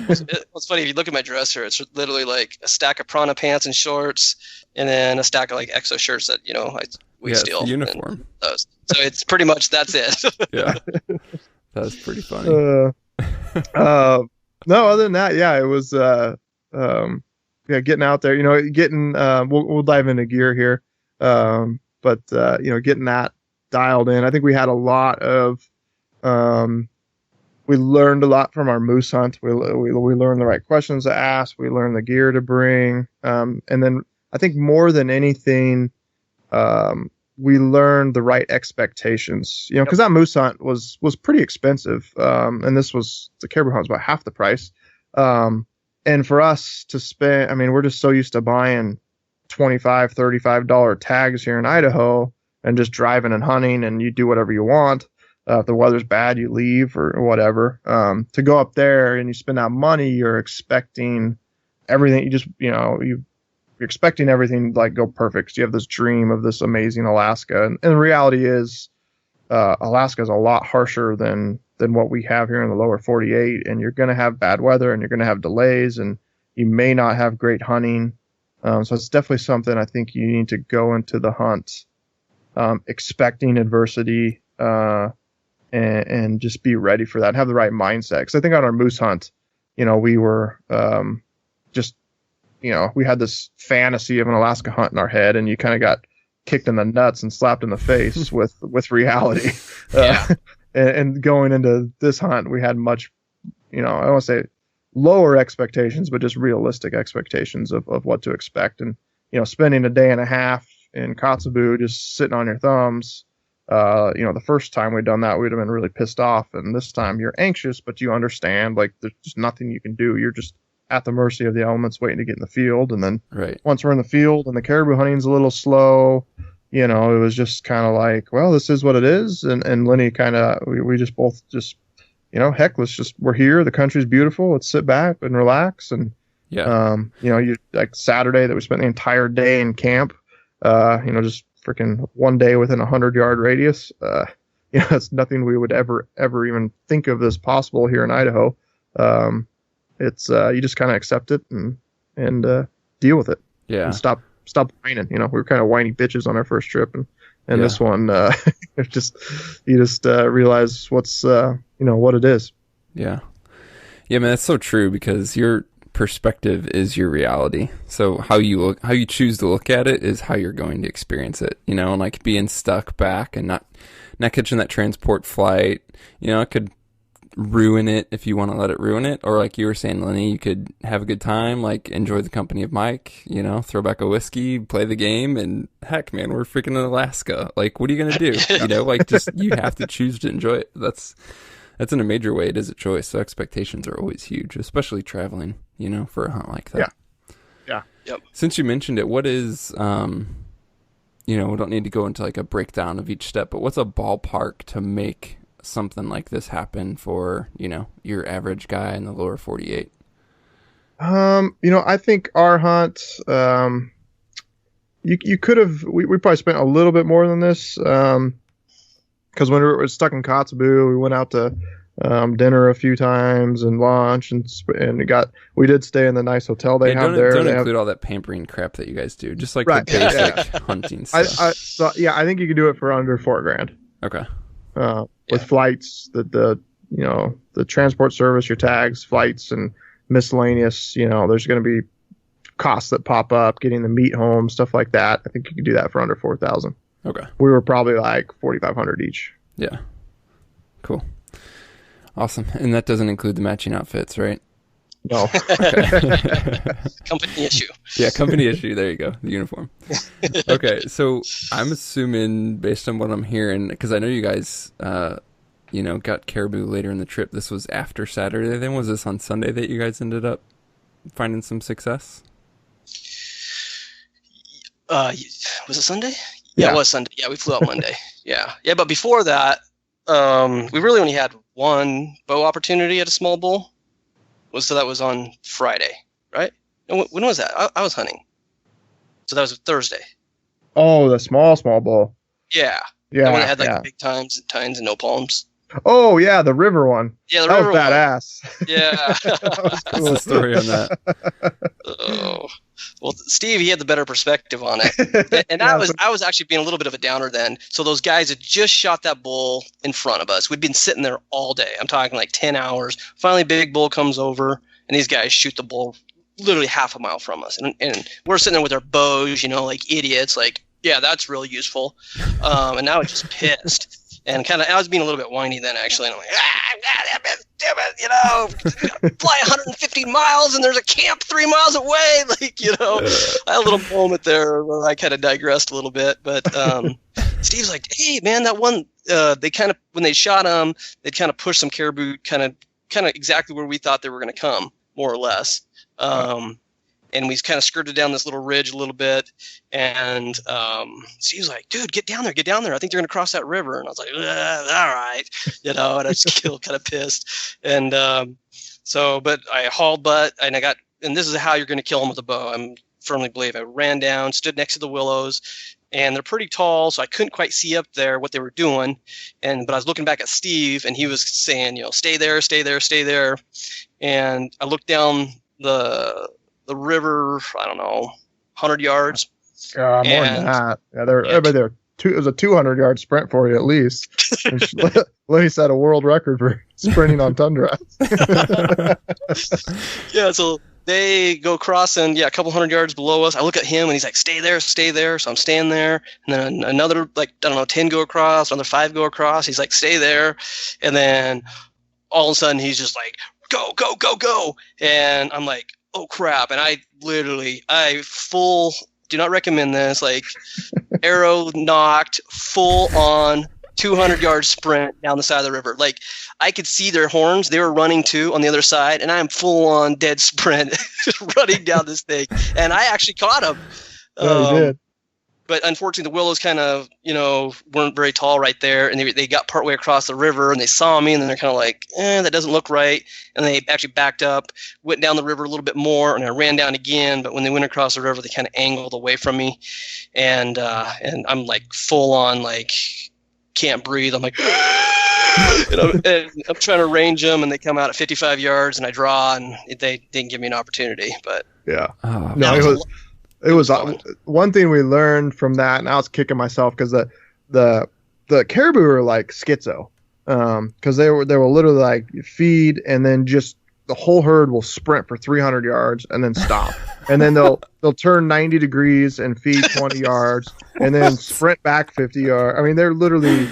What's funny, if you look at my dresser, it's literally like a stack of Prana pants and shorts, and then a stack of like exo shirts that we steal. It's the uniform. Those. So it's pretty much that's it. Yeah, that's pretty funny. No, other than that, yeah, it was getting out there. Getting we'll dive into gear here, but getting that dialed in. I think we had a lot of. We learned a lot from our moose hunt. We learned the right questions to ask. We learned the gear to bring. And then I think more than anything, we learned the right expectations. Because that moose hunt was pretty expensive. And the caribou hunt was about half the price. And for us to spend, we're just so used to buying $25-$35 tags here in Idaho and just driving and hunting, and you do whatever you want. If the weather's bad, you leave or whatever. To go up there and you spend that money, you're expecting everything. You're expecting everything to like go perfect. So you have this dream of this amazing Alaska, and the reality is, Alaska is a lot harsher than what we have here in the lower 48, and you're going to have bad weather, and you're going to have delays, and you may not have great hunting. So it's definitely something I think you need to go into the hunt expecting adversity, and just be ready for that and have the right mindset. Because I think on our moose hunt, we were we had this fantasy of an Alaska hunt in our head, and you kind of got kicked in the nuts and slapped in the face with reality. Yeah. And going into this hunt, we had much, I don't want to say lower expectations, but just realistic expectations of what to expect. And, spending a day and a half in Kotzebue just sitting on your thumbs, the first time we'd done that, we'd have been really pissed off. And this time you're anxious, but you understand, like, there's just nothing you can do. You're just at the mercy of the elements waiting to get in the field. And then once we're in the field and the caribou hunting's a little slow, it was just kind of like, well, this is what it is. And Lenny we just both heck, we're here. The country's beautiful. Let's sit back and relax. And, you like Saturday that we spent the entire day in camp, just freaking one day within 100-yard radius. It's nothing we would ever even think of as possible here in Idaho. It's you just kind of accept it and deal with it. Yeah. And stop whining. We were kind of whiny bitches on our first trip, and this one, you just realize what's what it is. Yeah. Yeah, man, that's so true, because your perspective is your reality. So how you choose to look at it is how you're going to experience it. And like being stuck back and not catching that transport flight, it could ruin it if you want to let it ruin it. Or like you were saying, Lenny, you could have a good time, like enjoy the company of Mike, throw back a whiskey, play the game, and heck, man, we're freaking in Alaska. Like, what are you going to do? Like, just, you have to choose to enjoy it. That's in a major way, it is a choice. So expectations are always huge, especially traveling, for a hunt like that. Yeah. Yep. Since you mentioned it, what is, we don't need to go into like a breakdown of each step, but what's a ballpark to make something like this happen for, your average guy in the lower 48? I think our hunt, you could have, we probably spent a little bit more than this, because when we were stuck in Kotzebue, we went out to dinner a few times and lunch, and we did stay in the nice hotel they have there. Don't include all that pampering crap that you guys do, just like the basic hunting stuff. I think you could do it for under $4,000. Okay. With flights, the transport service, your tags, flights, and miscellaneous, there's going to be costs that pop up, getting the meat home, stuff like that. I think you could do that for under $4,000. Okay. We were probably like $4,500 each. Yeah. Cool. Awesome. And that doesn't include the matching outfits, right? No. Company issue. Yeah, company issue. There you go. The uniform. Okay, so I'm assuming, based on what I'm hearing, because I know you guys, got caribou later in the trip. This was after Saturday. Then was this on Sunday that you guys ended up finding some success? Was it Sunday? Yeah, it was Sunday. Yeah, we flew out Monday. Yeah, but before that, we really only had one bow opportunity at a small bull. So that was on Friday, right? When was that? I was hunting. So that was Thursday. Oh, the small bull. Yeah. Yeah. The one that had like big tines and no palms. Oh, yeah, the river one. Yeah, the river one. That was badass. Yeah. That was cool. What's the story on that? Oh. Well, Steve, he had the better perspective on it. And I was actually being a little bit of a downer then. So those guys had just shot that bull in front of us. We'd been sitting there all day. I'm talking like 10 hours. Finally, big bull comes over, and these guys shoot the bull literally half a mile from us. And we're sitting there with our bows, like idiots, like, yeah, that's really useful. And I was just pissed. And I was being a little bit whiny then, actually. And I'm like, fly 150 miles and there's a camp 3 miles away. Like, I had a little moment there where I kind of digressed a little bit. But Steve's like, hey, man, that one, they kind of, when they shot him, they'd kind of push some caribou kind of exactly where we thought they were going to come, more or less. and we kind of skirted down this little ridge a little bit. And so he was like, dude, get down there. I think they're going to cross that river. And I was like, all right, and I just feel kind of pissed. And but I hauled butt, and this is how you're going to kill them with a bow. I'm firmly believe. I ran down, stood next to the willows, and they're pretty tall, so I couldn't quite see up there what they were doing. But I was looking back at Steve, and he was saying, stay there, stay there, stay there. And I looked down the river, I don't know, 100 yards. More than that. Yeah, everybody there. It was a 200-yard sprint for you at least. Lenny set a world record for sprinting on tundra. Yeah, so they go crossing, a couple 100 yards below us. I look at him, and he's like, stay there, stay there. So I'm staying there. And then another, 10 go across, another 5 go across. He's like, stay there. And then all of a sudden, he's just like, go, go, go, go. And I'm like, oh, crap. And I do not recommend this, arrow knocked, full on 200-yard sprint down the side of the river. I could see their horns. They were running too on the other side, and I'm full on dead sprint running down this thing. And I actually caught him. Yeah, you did. But unfortunately, the willows kind of, weren't very tall right there. And they got partway across the river, and they saw me, and then they're kind of like, that doesn't look right. And they actually backed up, went down the river a little bit more, and I ran down again. But when they went across the river, they kind of angled away from me. And I'm full on, can't breathe. I'm like, and I'm trying to range them, and they come out at 55 yards, and I draw, and they didn't give me an opportunity. But yeah, it was one thing we learned from that, and I was kicking myself because the caribou were like schizo, because they were literally feed, and then just the whole herd will sprint for 300 yards and then stop, and then they'll turn 90 degrees and feed 20 yards, and then sprint back 50 yards. I mean, they're literally,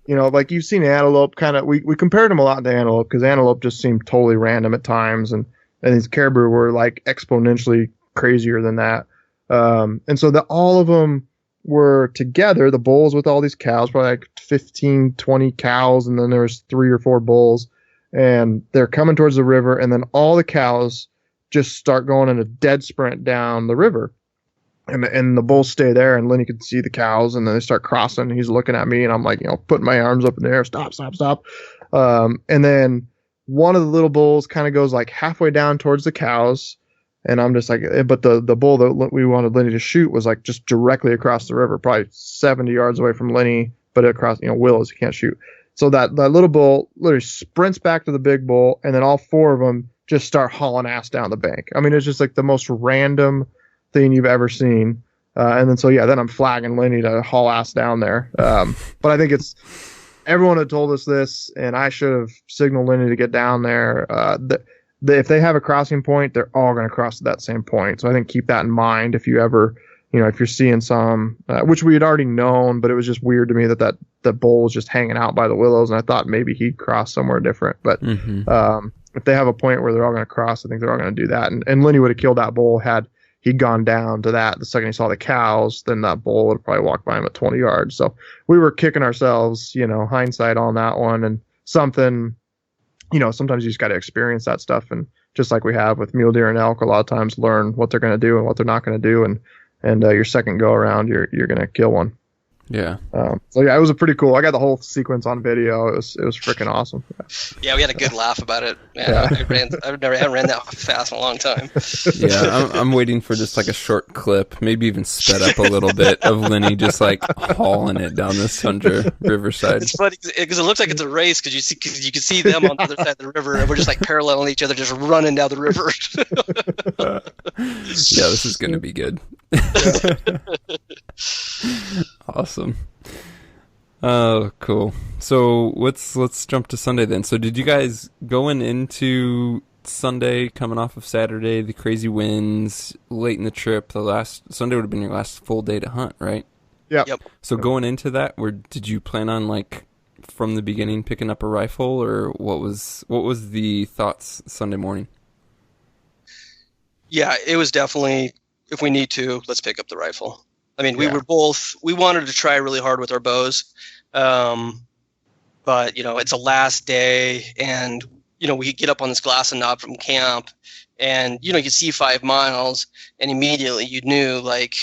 you've seen antelope. Kind of, we compared them a lot to antelope because antelope just seemed totally random at times, and these caribou were exponentially crazier than that. And so all of them were together, the bulls with all these cows, probably 15, 20 cows. And then there was 3 or 4 bulls, and they're coming towards the river. And then all the cows just start going in a dead sprint down the river. And the bulls stay there, and Lenny could see the cows, and then they start crossing, and he's looking at me, and I'm putting my arms up in the air, stop. And then one of the little bulls kind of goes halfway down towards the cows. And I'm just but the bull that we wanted Lenny to shoot was just directly across the river, probably 70 yards away from Lenny, but across, willows, you can't shoot. So that little bull literally sprints back to the big bull, and then all 4 of them just start hauling ass down the bank. I mean, it's just the most random thing you've ever seen. And then, then I'm flagging Lenny to haul ass down there. But I think everyone had told us this, and I should have signaled Lenny to get down there. If they have a crossing point, they're all going to cross at that same point. So I think keep that in mind if you ever, if you're seeing some, which we had already known, but it was just weird to me that bull was just hanging out by the willows, and I thought maybe he'd cross somewhere different. But if they have a point where they're all going to cross, I think they're all going to do that. And Lenny would have killed that bull had he gone down to that. The second he saw the cows, then that bull would have probably walked by him at 20 yards. So we were kicking ourselves, hindsight on that one, and something. Sometimes you just got to experience that stuff, and just like we have with mule deer and elk, a lot of times learn what they're going to do and what they're not going to do, and your second go around, you're going to kill one. Yeah. It was a pretty cool. I got the whole sequence on video. It was freaking awesome. Yeah, we had a good laugh about it. Man, I haven't ran that fast in a long time. Yeah, I'm waiting for just a short clip, maybe even sped up a little bit, of Lenny just hauling it down this tundra riverside. It's funny because it looks like it's a race because you can see them on the other side of the river, and we're just paralleling each other, just running down the river. Yeah, this is going to be good. Awesome. Oh, cool. So let's jump to Sunday then. So did you guys going into Sunday, coming off of Saturday, the crazy winds, late in the trip, the last Sunday would have been your last full day to hunt, right? Yep. So going into that, did you plan on from the beginning picking up a rifle, or what was the thoughts Sunday morning? Yeah, it was definitely, if we need to, let's pick up the rifle. I mean, we wanted to try really hard with our bows. But, it's a last day, and, we get up on this glass and knob from camp, and you could see 5 miles, and immediately you knew, like,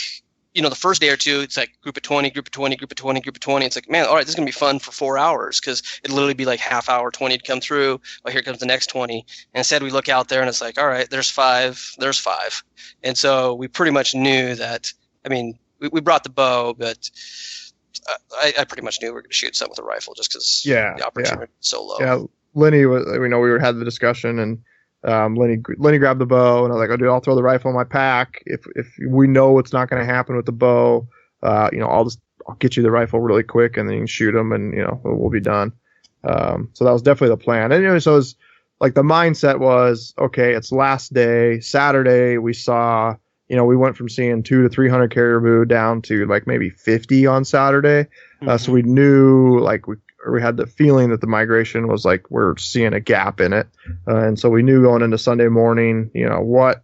the first day or two, it's like group of 20, group of 20, group of 20, group of 20. It's like, man, all right, this is gonna be fun for 4 hours, because it'd literally be like half hour 20 to come through. Well, here comes the next 20. And instead, we look out there and it's like, all right, there's 5, and so we pretty much knew that. I mean, we brought the bow, but I pretty much knew we were going to shoot something with a rifle just because the opportunity was so low. Yeah, Lenny was. We had the discussion, and Lenny grabbed the bow, and I was like, "Oh, dude, I'll throw the rifle in my pack. If we know it's not going to happen with the bow, I'll get you the rifle really quick, and then you can shoot them, and we'll be done." So that was definitely the plan. And so it was like the mindset was, okay, it's last day, Saturday. We saw. We went from seeing 200 to 300 caribou down to like maybe 50 on Saturday. So we knew, like, we had the feeling that the migration was like, we're seeing a gap in it. And so we knew going into Sunday morning, what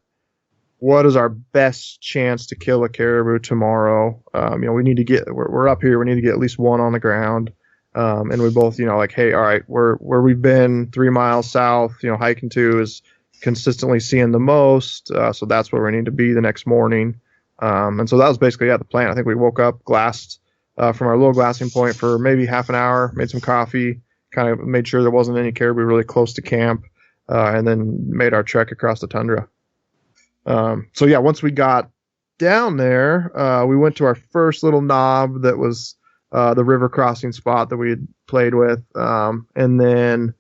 is our best chance to kill a caribou tomorrow? We need to we're up here. We need to get at least one on the ground. And we both, like, hey, all right, where we've been 3 miles south, hiking to is consistently seeing the most, so that's where we need to be the next morning. And so that was basically the plan. I think we woke up, glassed from our little glassing point for maybe half an hour, made some coffee, kind of made sure there wasn't any caribou really close to camp, and then made our trek across the tundra. Once we got down there, we went to our first little knob that was the river crossing spot that we had played with, and then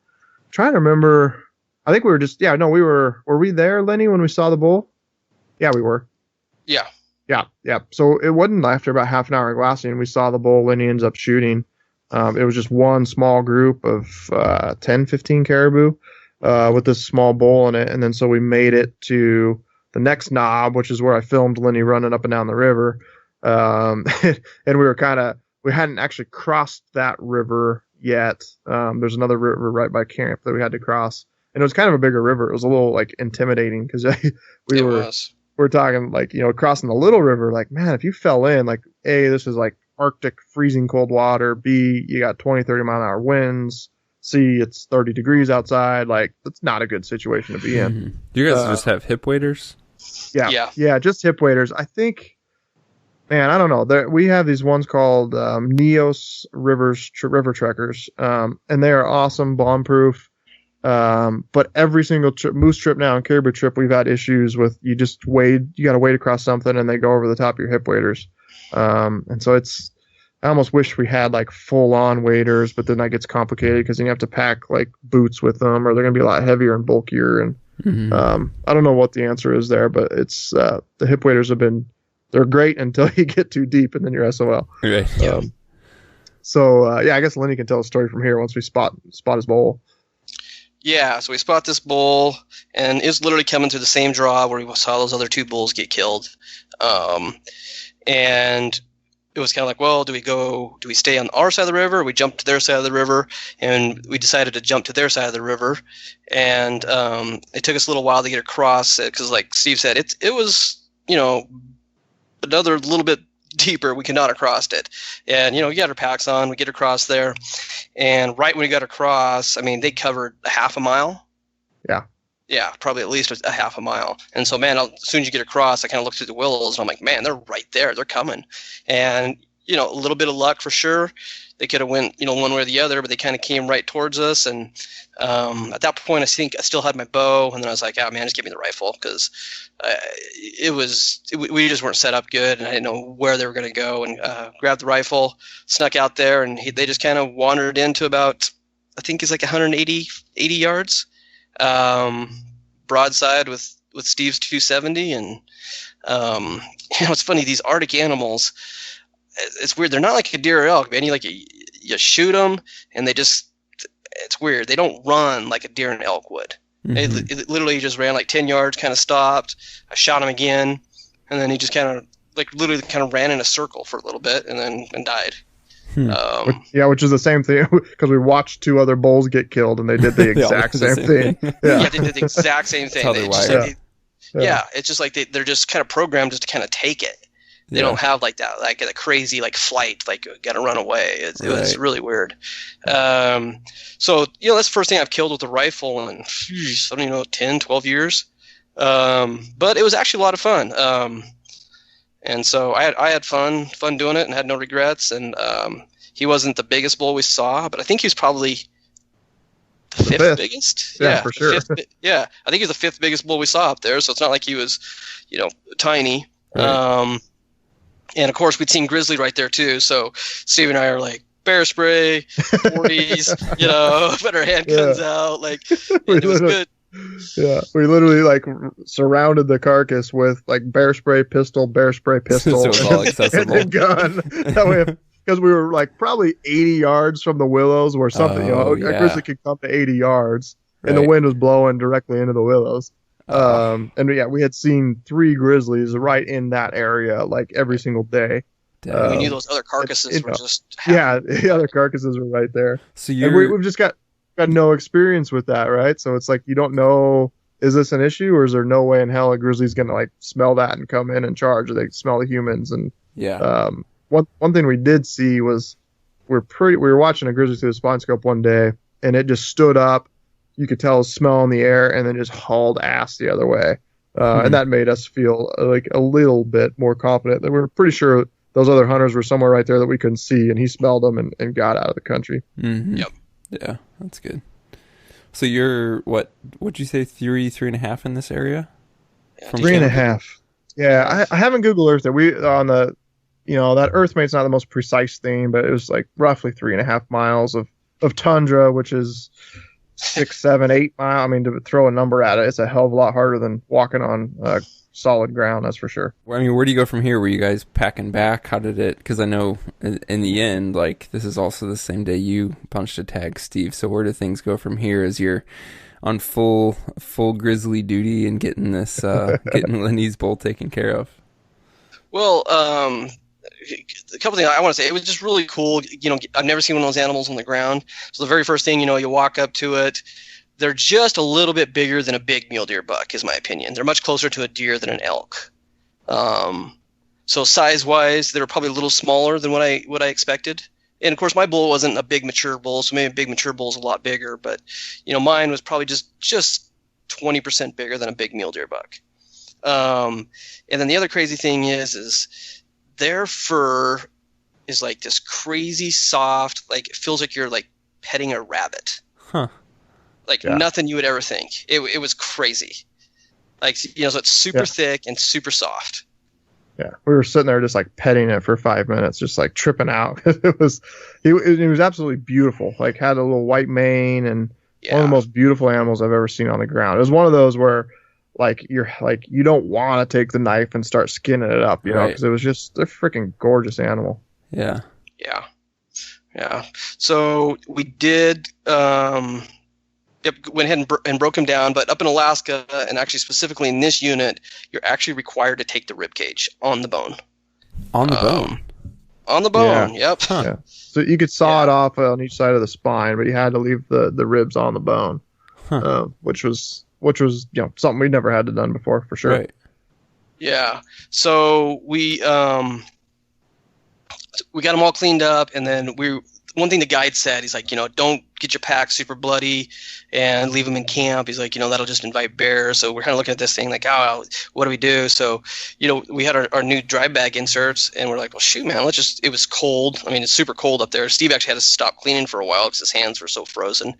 trying to remember. I think we were just, were we there, Lenny, when we saw the bull? Yeah, we were. Yeah. Yeah. So it wasn't after about half an hour of glassing, we saw the bull. Lenny ends up shooting. It was just one small group of 10, 15 caribou with this small bull in it. And then so we made it to the next knob, which is where I filmed Lenny running up and down the river. And we hadn't actually crossed that river yet. There's another river right by camp that we had to cross. And it was kind of a bigger river. It was a little like intimidating because we were talking like, crossing the little river, like, man, if you fell in, like, A, this is like Arctic freezing cold water. B, you got 20, 30 mile an hour winds. C, it's 30 degrees outside. Like, that's not a good situation to be in. Mm-hmm. Do you guys just have hip waders? Yeah, just hip waders. I think, man, I don't know. We have these ones called Neos river trekkers, and they are awesome, bomb-proof. But every single moose trip now and caribou trip, we've had issues with you got to wade across something and they go over the top of your hip waders. And so I almost wish we had like full on waders, but then that gets complicated because then you have to pack like boots with them or they're going to be a lot heavier and bulkier. And, I don't know what the answer is there, but it's, the hip waders they're great until you get too deep and then you're SOL. Okay. I guess Lenny can tell a story from here once we spot his bull. Yeah, so we spot this bull, and it was literally coming through the same draw where we saw those other 2 bulls get killed. And it was kind of like, well, do we stay on our side of the river, or we jump to their side of the river? And we decided to jump to their side of the river. And it took us a little while to get across it because, like Steve said, it was, another little bit deeper. We could not have crossed it. And, we got our packs on. We get across there. And right when we got across, I mean, they covered a half a mile. Yeah. Yeah, probably at least a half a mile. And so, man, as soon as you get across, I kind of look through the willows, and I'm like, man, they're right there. They're coming. And, a little bit of luck for sure. They could have went, one way or the other, but they kind of came right towards us. And at that point, I think I still had my bow. And then I was like, oh, man, just give me the rifle because we just weren't set up good. And I didn't know where they were going to go. And grabbed the rifle, snuck out there, and they just kind of wandered into about, I think it's like 180 yards. Broadside with Steve's 270. And, it's funny, these Arctic animals, it's weird. They're not like a deer or elk, man. You shoot them and it's weird. They don't run like a deer and elk would. Mm-hmm. It literally just ran like 10 yards, kind of stopped. I shot him again. And then he just kind of literally ran in a circle for a little bit and died. Which is the same thing because we watched 2 other bulls get killed and they did the exact same thing. Yeah, they did the exact same thing. It's just like they're just kind of programmed just to kind of take it. They don't have like that, like a crazy like flight, like gotta run away. It was really weird. So that's the first thing I've killed with a rifle in, 10, 12 years. But it was actually a lot of fun. And so I had fun doing it and had no regrets. And he wasn't the biggest bull we saw, but I think he was probably the fifth biggest. Yeah, for sure. Yeah, I think he was the fifth biggest bull we saw up there. So it's not like he was, tiny. Right. And of course, we'd seen grizzly right there too. So Steve and I are like, bear spray, 40s, put our handguns out, like, and it was good. Yeah, we literally like surrounded the carcass with like bear spray pistol, so it was all accessible. and gun. That way, because we were like probably 80 yards from the willows, where something, a grizzly could come to 80 yards, and the wind was blowing directly into the willows. And yeah, we had seen 3 grizzlies right in that area, like every single day. We knew those other carcasses were just the other carcasses were right there. So we've just got no experience with that, right? So it's like you don't know, is this an issue, or is there no way in hell a grizzly's gonna like smell that and come in and charge, or they smell the humans? And one thing we did see was we were watching a grizzly through the spine scope one day, and it just stood up. You could tell it was smell in the air, and then just hauled ass the other way, and that made us feel like a little bit more confident that we were pretty sure those other hunters were somewhere right there that we couldn't see, and he smelled them and got out of the country. Mm-hmm. Yep. Yeah, that's good. So you're, what'd you say, 3.5 in this area? Yeah, 3.5. Yeah, I haven't Google Earthed it. We, on the, that Earthmate's not the most precise thing, but it was like roughly 3.5 miles of tundra, which is 6, 7, 8 miles. I mean, to throw a number at it, it's a hell of a lot harder than walking on solid ground, that's for sure. I mean, where do you go from here? Were you guys packing back? How did it, because I know in the end, like, this is also the same day you punched a tag, Steve, so where do things go from here as you're on full grizzly duty and getting this getting Lenny's bull taken care of? Well, a couple things I want to say. It was just really cool. I've never seen one of those animals on the ground. So the very first thing, you walk up to it. They're just a little bit bigger than a big mule deer buck, is my opinion. They're much closer to a deer than an elk. So size-wise, they were probably a little smaller than what I expected. And of course, my bull wasn't a big mature bull, so maybe a big mature bull is a lot bigger. But mine was probably just 20% bigger than a big mule deer buck. And then the other crazy thing is their fur is like this crazy soft, like it feels like you're like petting a rabbit. Huh. Like nothing you would ever think. It was crazy. Like, so it's super thick and super soft. Yeah, we were sitting there just like petting it for 5 minutes, just like tripping out. It was absolutely beautiful. Like had a little white mane and one of the most beautiful animals I've ever seen on the ground. It was one of those where like you're like you don't want to take the knife and start skinning it up, because it was just a freaking gorgeous animal. Yeah. So we did. Went ahead and broke him down, but up in Alaska, and actually specifically in this unit, you're actually required to take the rib cage on the bone. On the bone? On the bone, yep. Huh. Yeah. So you could saw it off on each side of the spine, but you had to leave the ribs on the bone, which was something we'd never had to done before, for sure. Right. Yeah. So we got them all cleaned up, and then one thing the guide said, he's like, don't get your pack super bloody and leave them in camp. He's like, that'll just invite bears. So we're kind of looking at this thing like, what do we do? So, we had our new dry bag inserts, and we're like, well, shoot, man, it was cold. I mean, it's super cold up there. Steve actually had to stop cleaning for a while because his hands were so frozen. And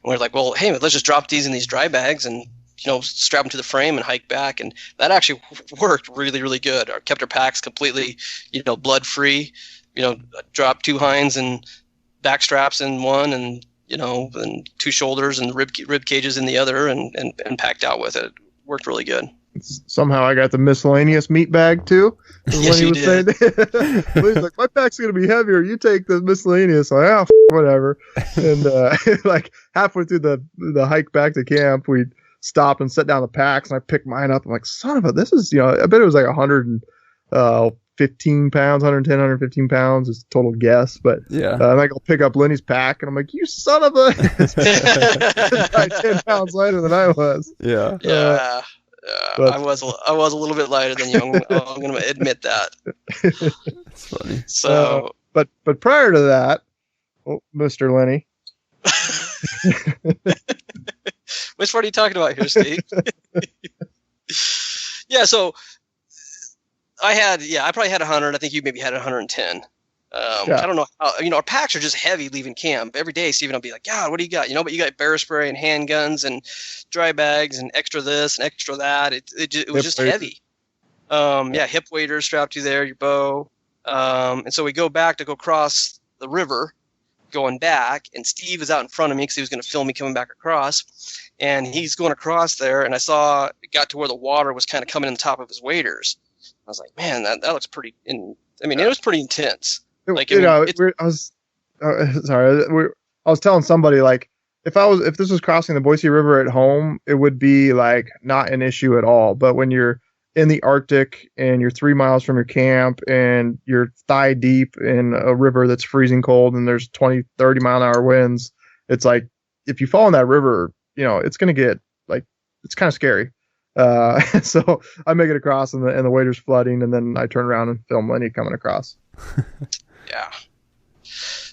we're like, well, hey, let's just drop these in these dry bags and, strap them to the frame and hike back. And that actually worked really, really good. Kept our packs completely, blood-free. Dropped 2 hinds and back straps in one, and and 2 shoulders and rib cages in the other, and packed out with it. Worked really good. Somehow I got the miscellaneous meat bag too. Yes, you did. He's like, my pack's gonna be heavier. You take the miscellaneous. Like, whatever. And like halfway through the hike back to camp, we stopped and set down the packs, and I picked mine up. I'm like, son of a, this is I bet it was like 115 pounds, 110, 115 pounds is total guess. But I'm like, I'll pick up Lenny's pack, and I'm like, you son of a, like 10 pounds lighter than I was. Yeah. I was a little bit lighter than you. I'm going to admit that. That's funny. So, but prior to that, Mr. Lenny. Which part are you talking about here, Steve? Yeah, so I probably had 100. I think you maybe had 110. I don't know how, our packs are just heavy leaving camp. Every day, Steven will be like, "God, what do you got?" But you got bear spray and handguns and dry bags and extra this and extra that. It was just heavy. Hip waders strapped you there, your bow. And so we go back to go cross the river going back, and Steve is out in front of me because he was going to film me coming back across. And he's going across there, and I saw it got to where the water was kind of coming in the top of his waders. I was like, man, that looks pretty. It was pretty intense. Like, I was telling somebody, like, if this was crossing the Boise River at home, it would be like not an issue at all. But when you're in the Arctic and you're 3 miles from your camp and you're thigh deep in a river that's freezing cold and there's 20, 30 mile an hour winds, it's like, if you fall in that river, it's going to get like, it's kind of scary. So I make it across and the wader's flooding, and then I turn around and film Lenny coming across.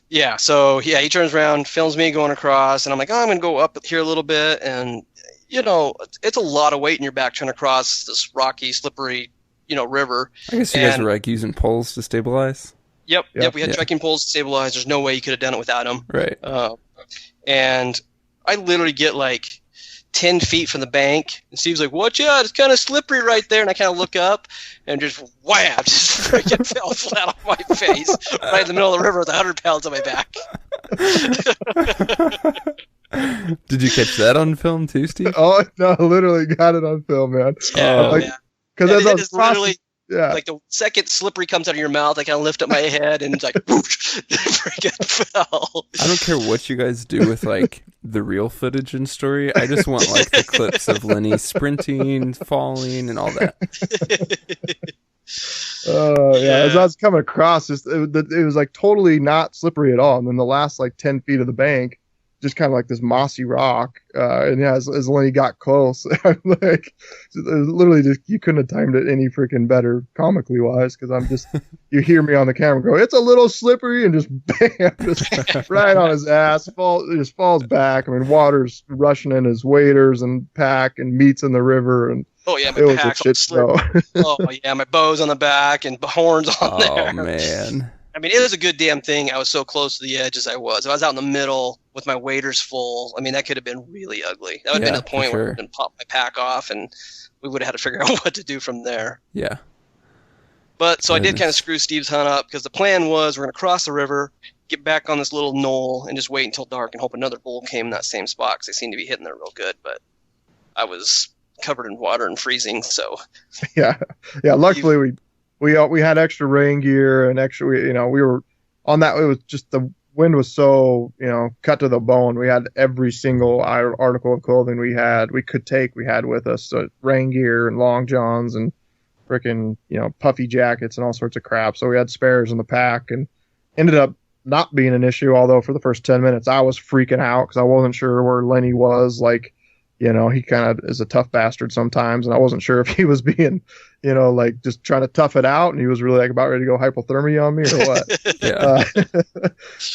Yeah. So he turns around, films me going across, and I'm like, I'm going to go up here a little bit. And, it's a lot of weight in your back trying to cross this rocky, slippery, river. I guess you guys were like using poles to stabilize. Yep. We had trekking poles to stabilize. There's no way you could have done it without them. Right. And I literally get like 10 feet from the bank, and Steve's like, "Watch out, it's kind of slippery right there." And I kind of look up and just wham, just freaking fell flat on my face right in the middle of the river with 100 pounds on my back. Did you catch that on film too, Steve? Oh no, literally got it on film, man. Yeah, because as I was literally. Yeah. Like the second slippery comes out of your mouth, I kind of lift up my head and it's like, whoosh, freaking fell. I don't care what you guys do with like the real footage and story. I just want like the clips of Lenny sprinting, falling, and all that. As I was coming across, it was like totally not slippery at all. And then the last like 10 feet of the bank, just kind of like this mossy rock. As Lenny got close, I'm like, literally just, you couldn't have timed it any freaking better comically wise. Cause I'm just, you hear me on the camera go, "It's a little slippery," and just bam, just right on his ass, just falls back. I mean, water's rushing in his waders and pack and meets in the river. And oh yeah, my pack's on slippery. Oh yeah, my bow's on the back and horns on there. Oh man. I mean, it was a good damn thing I was so close to the edge as I was. If I was out in the middle with my waders full, I mean, that could have been really ugly. That would have been the point where I would pop my pack off, and we would have had to figure out what to do from there. Yeah. But so I did kind of screw Steve's hunt up, because the plan was we're going to cross the river, get back on this little knoll, and just wait until dark and hope another bull came in that same spot, because they seemed to be hitting there real good. But I was covered in water and freezing, so. Yeah. Luckily, we had extra rain gear and extra, we were on that. It was just the wind was so, cut to the bone. We had every single article of clothing we had with us. So rain gear and long johns and freaking, puffy jackets and all sorts of crap. So we had spares in the pack, and ended up not being an issue. Although for the first 10 minutes I was freaking out because I wasn't sure where Lenny was. Like, he kind of is a tough bastard sometimes, and I wasn't sure if he was being, like just trying to tough it out, and he was really like about ready to go hypothermia on me or what.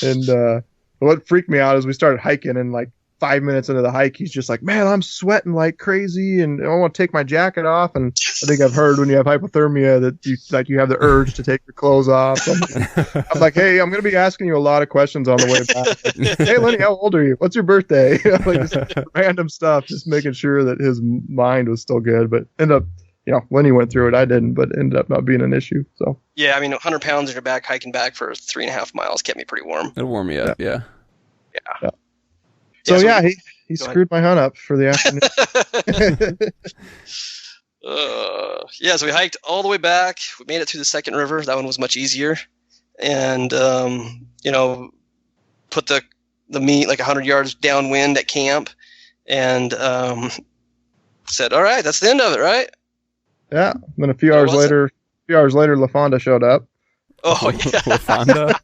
And what freaked me out is we started hiking, and like 5 minutes into the hike, he's just like, "Man, I'm sweating like crazy, and I want to take my jacket off." And I think I've heard when you have hypothermia that you have the urge to take your clothes off. So I'm like, "Hey, I'm going to be asking you a lot of questions on the way back. Like, hey, Lenny, how old are you? What's your birthday?" Like just random stuff, just making sure that his mind was still good. But ended up, Lenny went through it. I didn't, but ended up not being an issue. So yeah, I mean, 100 pounds in your back hiking back for 3.5 miles kept me pretty warm. It'll warm you up, yeah. So he screwed my hunt up for the afternoon. So we hiked all the way back. We made it through the second river. That one was much easier. And, put the meat like 100 yards downwind at camp, and said, "All right, that's the end of it, right?" Yeah. And then a few hours later, LaFonda showed up. Oh, yeah. LaFonda?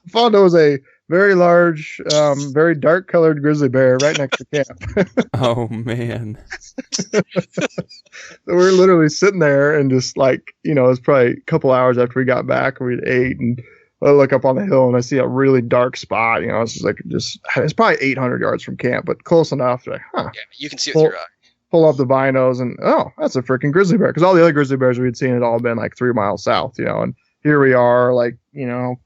LaFonda was a very large, very dark colored grizzly bear right next to camp. Oh man. So we're literally sitting there, and just like, it was probably a couple hours after we got back, and we'd ate, and I look up on the hill and I see a really dark spot. It's just it's probably 800 yards from camp, but close enough. Like, Yeah, you can see it with your eye. pull up the binos and, oh, that's a freaking grizzly bear. Because all the other grizzly bears we'd seen had all been like 3 miles south, and here we are, like,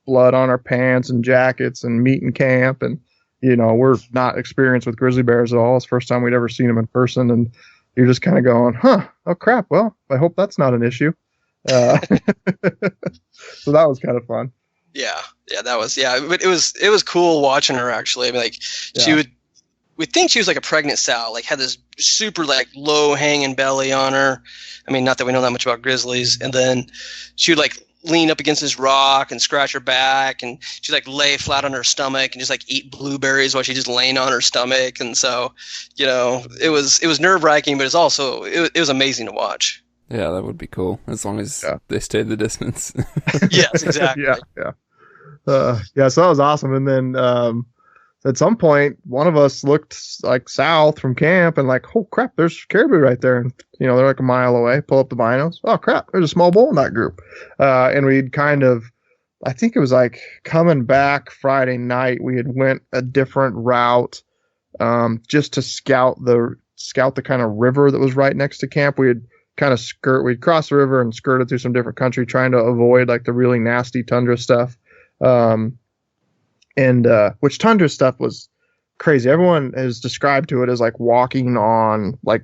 blood on our pants and jackets and meat in camp. And, we're not experienced with grizzly bears at all. It's the first time we'd ever seen them in person. And you're just kind of going, oh crap. Well, I hope that's not an issue. So that was kind of fun. Yeah, that was, but it was cool watching her, actually. I mean, like, we think she was like a pregnant sow, like had this super like low hanging belly on her. I mean, not that we know that much about grizzlies. And then she would like lean up against this rock and scratch her back, and she'd like lay flat on her stomach and just like eat blueberries while she's just laying on her stomach. And so, it was nerve wracking, but it was amazing to watch. Yeah, that would be cool as long as they stayed the distance. Yes, exactly. Yeah. So that was awesome. And then at some point, one of us looked like south from camp and like, oh crap, there's caribou right there. And they're like a mile away. Pull up the binos. Oh crap, there's a small bull in that group. And we'd kind of, I think it was like coming back Friday night, we had went a different route just to scout the kind of river that was right next to camp. We'd cross the river and skirted through some different country, trying to avoid like the really nasty tundra stuff. Which tundra stuff was crazy. Everyone has described to it as like walking on, like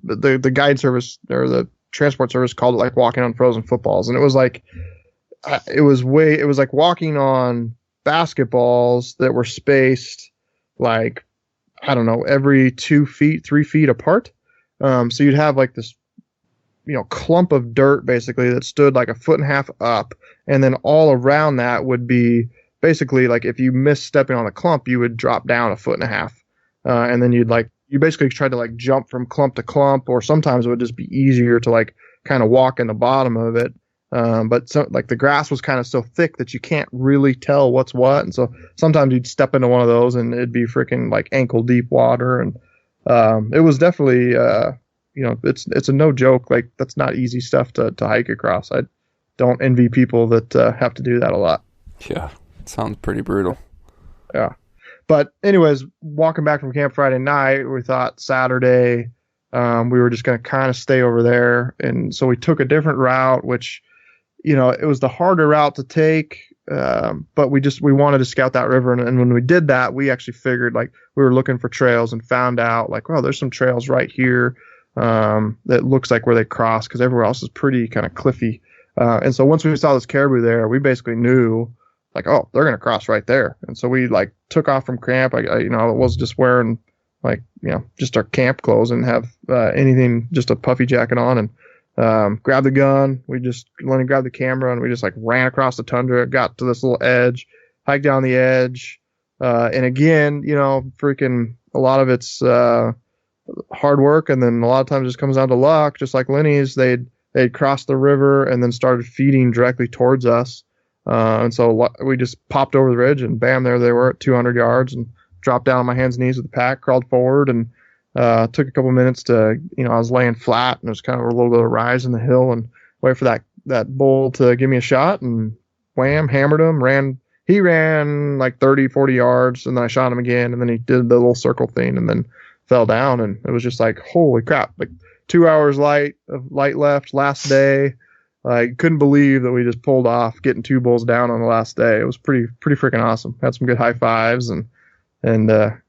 the guide service or the transport service called it like walking on frozen footballs. And it was like, it was like walking on basketballs that were spaced like, I don't know, every 2 feet, 3 feet apart. So you'd have like this, clump of dirt basically that stood like 1.5 feet up. And then all around that would be basically like if you missed stepping on the clump, you would drop down 1.5 feet. And then you basically tried to like jump from clump to clump, or sometimes it would just be easier to like kind of walk in the bottom of it. But like the grass was kind of so thick that you can't really tell what's what. And so sometimes you'd step into one of those and it'd be freaking like ankle deep water. And it was definitely, it's a no joke. Like that's not easy stuff to hike across. I don't envy people that have to do that a lot. Yeah. Sounds pretty brutal. Yeah. But anyways, walking back from camp Friday night, we thought Saturday we were just going to kind of stay over there. And so we took a different route, which, it was the harder route to take. But we wanted to scout that river. And when we did that, we actually figured like we were looking for trails and found out like, well, there's some trails right here that looks like where they cross, because everywhere else is pretty kind of cliffy. And so once we saw this caribou there, we basically knew like, oh, they're going to cross right there. And so we like took off from camp. I was just wearing like, just our camp clothes and have anything, just a puffy jacket on, and grabbed the gun. We just grabbed the camera and we just like ran across the tundra, got to this little edge, hiked down the edge. And again, freaking a lot of it's hard work. And then a lot of times it just comes down to luck, just like Lenny's. They'd crossed the river and then started feeding directly towards us. And so we just popped over the ridge and bam, there they were at 200 yards, and dropped down on my hands and knees with the pack, crawled forward, and took a couple minutes to, I was laying flat and it was kind of a little bit of a rise in the hill, and wait for that bull to give me a shot, and wham, hammered him, he ran like 30, 40 yards, and then I shot him again, and then he did the little circle thing and then fell down, and it was just like, holy crap, like 2 hours light left, last day. I couldn't believe that we just pulled off getting 2 bulls down on the last day. It was pretty freaking awesome. Had some good high fives and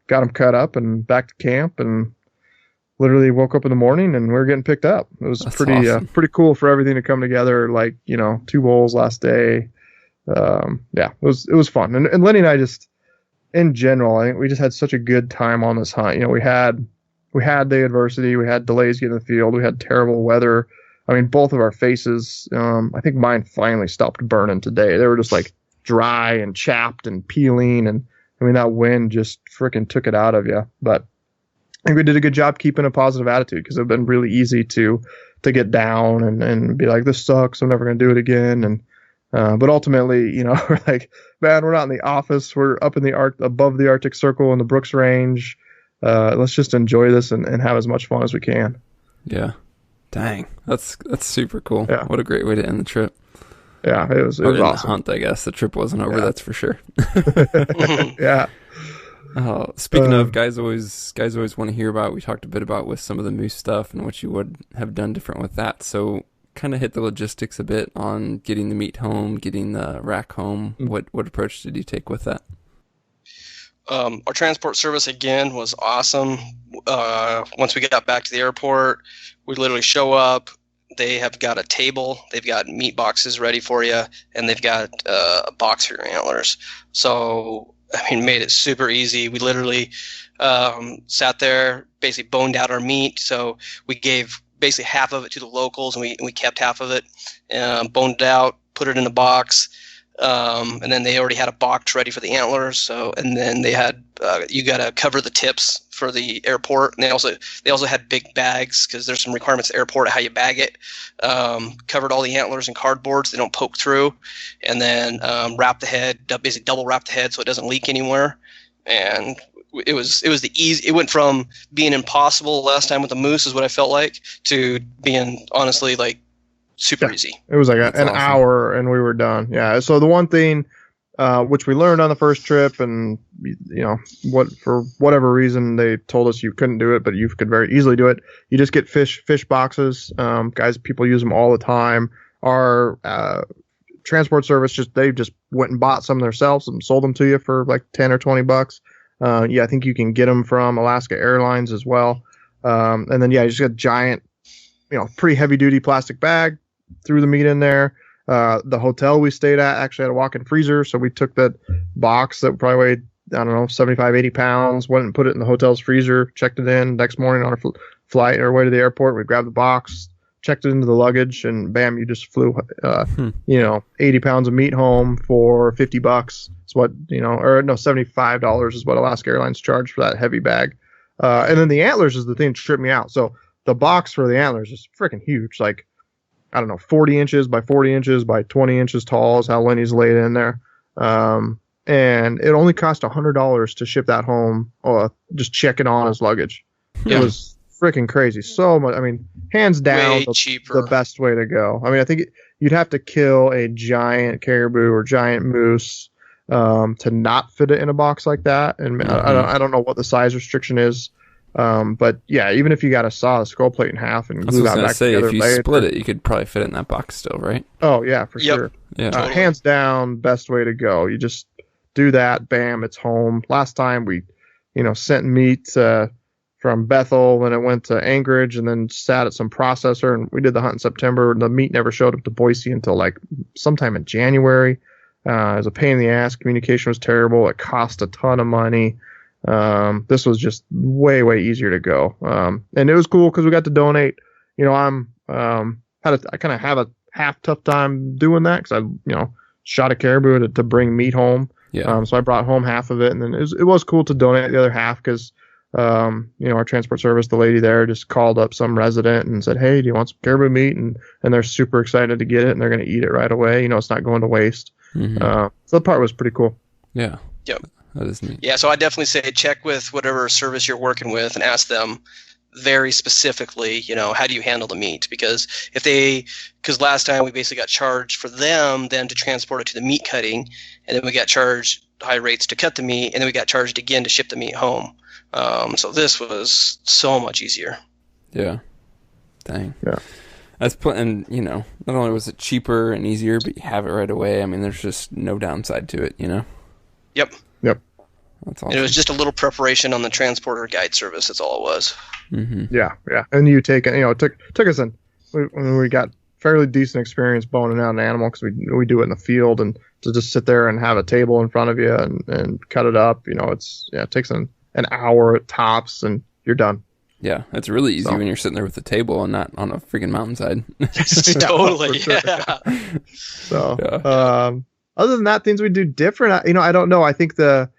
got them cut up and back to camp, and literally woke up in the morning and we were getting picked up. It was That's pretty awesome. Pretty cool for everything to come together. Like 2 bulls last day. It was fun. And Lenny and I just, in general, I think we just had such a good time on this hunt. We had the adversity, we had delays getting in the field, we had terrible weather. I mean, both of our faces, I think mine finally stopped burning today. They were just like dry and chapped and peeling. And I mean, that wind just freaking took it out of you. But I think we did a good job keeping a positive attitude, because it would have been really easy to get down and be like, this sucks, I'm never going to do it again. And but ultimately, we're like, man, we're not in the office. We're up in the above the Arctic Circle in the Brooks Range. Let's just enjoy this and have as much fun as we can. Yeah. Dang, that's super cool. Yeah. What a great way to end the trip. Yeah, it was awesome. The hunt, I guess. The trip wasn't over, that's for sure. Yeah. Speaking of, guys always want to hear about. We talked a bit about with some of the moose stuff and what you would have done different with that. So, kind of hit the logistics a bit on getting the meat home, getting the rack home. What approach did you take with that? Our transport service again was awesome. Once we got back to the airport, we literally show up. They have got a table. They've got meat boxes ready for you, and they've got a box for your antlers. So, I mean, made it super easy. We literally sat there, basically boned out our meat. So we gave basically half of it to the locals, and we kept half of it, boned it out, put it in a box. And then they already had a box ready for the antlers. So, and then they had you got to cover the tips for the airport, and they also had big bags because there's some requirements at the airport of how you bag it. Covered all the antlers in cardboard so they don't poke through, and then wrap the head, basically double wrap the head so it doesn't leak anywhere. And it was the easy. It went from being impossible last time with the moose is what I felt like to being honestly like super easy. It was like an hour and we were done. Yeah. So the one thing which we learned on the first trip, and for whatever reason they told us you couldn't do it, but you could very easily do it. You just get fish boxes. Guys, people use them all the time. Our transport service they just went and bought some themselves and sold them to you for like $10 or $20. I think you can get them from Alaska Airlines as well. And then you just got a giant, pretty heavy duty plastic bag. Threw the meat in there. The hotel we stayed at actually had a walk-in freezer, so we took that box that probably weighed, 75, 80 pounds, went and put it in the hotel's freezer, checked it in. Next morning on our flight our way to the airport, we grabbed the box, checked it into the luggage, and bam, you just flew, 80 pounds of meat home for $50. It's what, $75 is what Alaska Airlines charged for that heavy bag. And then the antlers is the thing that tripped me out. So the box for the antlers is freaking huge, like, 40 inches by 40 inches by 20 inches tall is how Lenny's laid in there. And it only cost $100 to ship that home, just checking on his luggage. It was freaking crazy. So much. I mean, hands down, the best way to go. I mean, I think you'd have to kill a giant caribou or giant moose to not fit it in a box like that. And I don't know what the size restriction is. But yeah, even if you got to saw the skull plate in half and glue that back together, if you split it, you could probably fit it in that box still, right? Oh yeah, for sure. Yeah, totally. Hands down, best way to go. You just do that, bam, it's home. Last time we, sent meat from Bethel, and it went to Anchorage, and then sat at some processor, and we did the hunt in September. The meat never showed up to Boise until like sometime in January. It was a pain in the ass. Communication was terrible. It cost a ton of money. This was just way easier to go. And it was cool because we got to donate. I kind of have a half tough time doing that because I, shot a caribou to bring meat home. Yeah. So I brought home half of it, and then it was cool to donate the other half because, our transport service, the lady there just called up some resident and said, "Hey, do you want some caribou meat?" And they're super excited to get it, and they're going to eat it right away. It's not going to waste. Mm-hmm. So that part was pretty cool. Yeah. Yep. That is neat. Yeah, so I definitely say check with whatever service you're working with and ask them very specifically, how do you handle the meat? Because last time we basically got charged for them then to transport it to the meat cutting, and then we got charged high rates to cut the meat, and then we got charged again to ship the meat home. So this was so much easier. Yeah. Dang. Yeah. And not only was it cheaper and easier, but you have it right away. I mean, there's just no downside to it, Yep. That's awesome. And it was just a little preparation on the transporter guide service. That's all it was. Mm-hmm. Yeah. And you take it. It took us when we got fairly decent experience boning out an animal because we do it in the field, and to just sit there and have a table in front of you and cut it up. It takes an hour at tops, and you're done. Yeah, it's really easy when you're sitting there with a table and not on a freaking mountainside. Totally. Sure. Yeah. So, other than that, things we do different. I don't know. I think the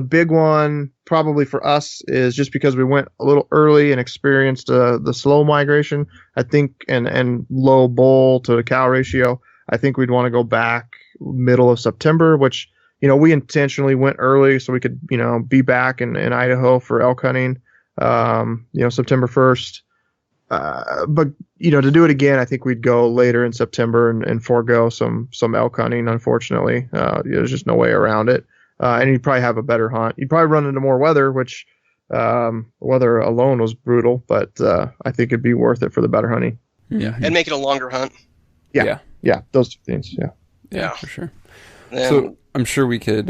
big one probably for us is just because we went a little early and experienced the slow migration. I think and low bull to cow ratio. I think we'd want to go back middle of September, which we intentionally went early so we could be back in Idaho for elk hunting. September 1st. But to do it again, I think we'd go later in September and forego some elk hunting. Unfortunately, there's just no way around it. and you'd probably have a better hunt. You'd probably run into more weather, which weather alone was brutal, but I think it'd be worth it for the better hunting. Yeah, and make it a longer hunt. Yeah, those two things. Yeah, for sure. And so I'm sure we could,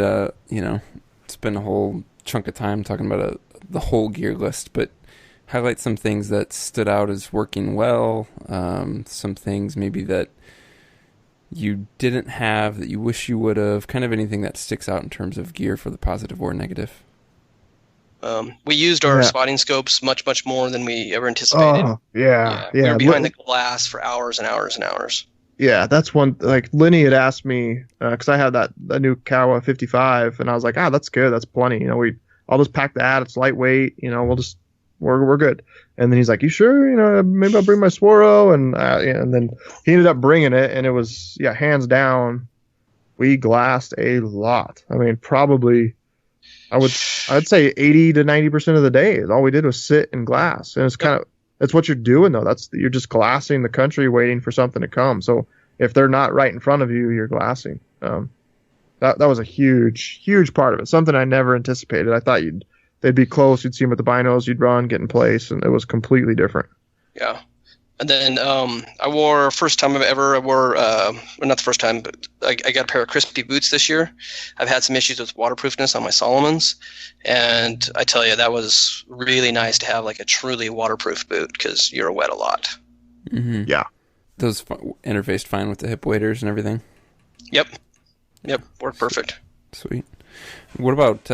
spend a whole chunk of time talking about the whole gear list, but highlight some things that stood out as working well, some things maybe that you didn't have that you wish you would have, kind of anything that sticks out in terms of gear for the positive or negative. We used our spotting scopes much, much more than we ever anticipated. Oh, yeah. We were behind the glass for hours and hours and hours. Yeah, that's one. Like Lenny had asked me because I had that new Kawa 55, and I was like, that's good, that's plenty. I'll just pack that. It's lightweight. We're good. And then he's like, you sure? Maybe I'll bring my Swaro. And then he ended up bringing it, and it was hands down, we glassed a lot. I mean, probably I'd say 80 to 90% of the day. All we did was sit and glass, and it's what you're doing though. You're just glassing the country, waiting for something to come. So if they're not right in front of you, you're glassing. That was a huge, huge part of it. Something I never anticipated. I thought they'd be close. You'd see them with the binos. You'd run, get in place, and it was completely different. Yeah. And then not the first time, but I got a pair of crispy boots this year. I've had some issues with waterproofness on my Solomons, and I tell you, that was really nice to have like a truly waterproof boot because you're wet a lot. Mm-hmm. Yeah. Those interfaced fine with the hip waders and everything? Yep. Worked perfect. Sweet. What about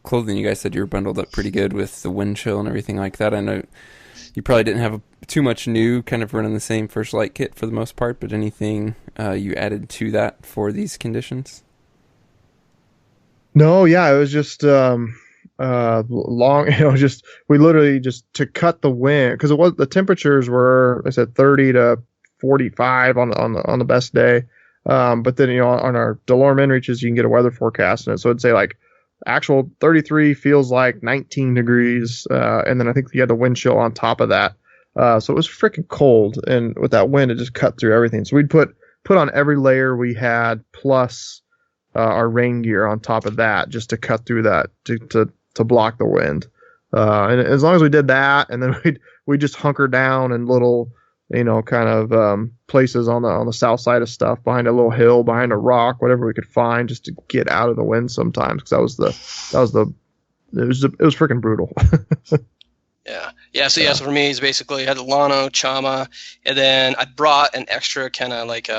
clothing? You guys said you were bundled up pretty good with the wind chill and everything like that. I know you probably didn't have too much new, kind of running the same First Light kit for the most part, but anything you added to that for these conditions? No, it was just long. We literally just to cut the wind because the temperatures were, I said, 30 to 45 on the best day. But then on our DeLorme inReaches, you can get a weather forecast in it, so it'd say like actual 33 feels like 19 degrees, and then I think you had the wind chill on top of that. So it was freaking cold, and with that wind, it just cut through everything. So we'd put on every layer we had, plus our rain gear on top of that, just to cut through that to block the wind. And as long as we did that, and then we'd just hunker down in little, kind of places on the south side of stuff, behind a little hill, behind a rock, whatever we could find, just to get out of the wind sometimes, because it was freaking brutal. So for me, it's basically I had the Lano, Chama, and then I brought an extra kind of like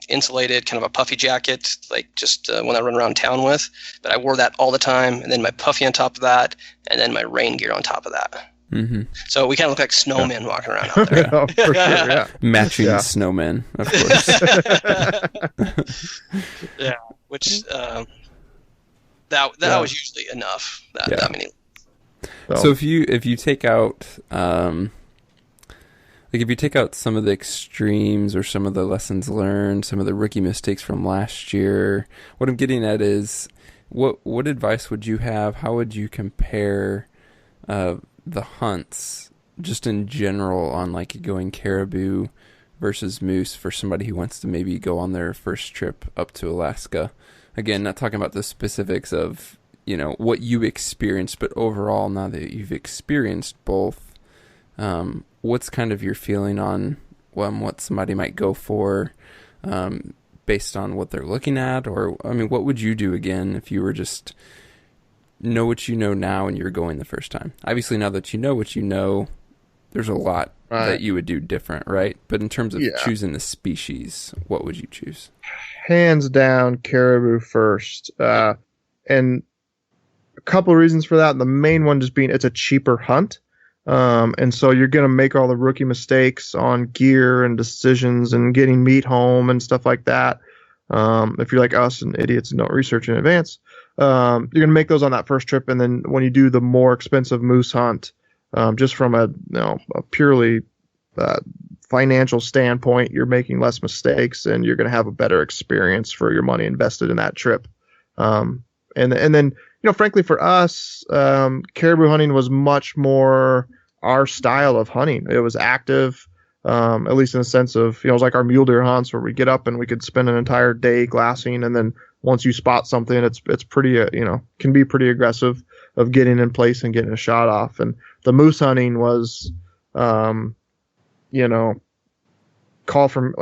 insulated, kind of a puffy jacket, like just one I run around town with. But I wore that all the time, and then my puffy on top of that, and then my rain gear on top of that. Mm-hmm. So we kind of look like snowmen walking around out there. Oh, for sure, yeah. Matching snowmen, of course. Which that was usually enough. That many. So if you take out if you take out some of the extremes or some of the lessons learned, some of the rookie mistakes from last year, what I'm getting at is what advice would you have? How would you compare the hunts just in general on like going caribou versus moose for somebody who wants to maybe go on their first trip up to Alaska? Again, not talking about the specifics of what you experienced, but overall, now that you've experienced both, what's kind of your feeling on what somebody might go for based on what they're looking at? Or, I mean, what would you do again if you were just know what you know now and you're going the first time? Obviously, now that you know what you know, there's a lot that you would do different, right? But in terms of choosing the species, what would you choose? Hands down, caribou first. And a couple of reasons for that. The main one just being it's a cheaper hunt. And so you're going to make all the rookie mistakes on gear and decisions and getting meat home and stuff like that. If you're like us and idiots and don't research in advance, you're going to make those on that first trip. And then when you do the more expensive moose hunt, just from a purely financial standpoint, you're making less mistakes and you're going to have a better experience for your money invested in that trip. And then, frankly, for us, caribou hunting was much more our style of hunting. It was active. At least in the sense of, it was like our mule deer hunts where we get up and we could spend an entire day glassing, and then once you spot something, it's pretty, can be pretty aggressive of getting in place and getting a shot off. And the moose hunting was, call from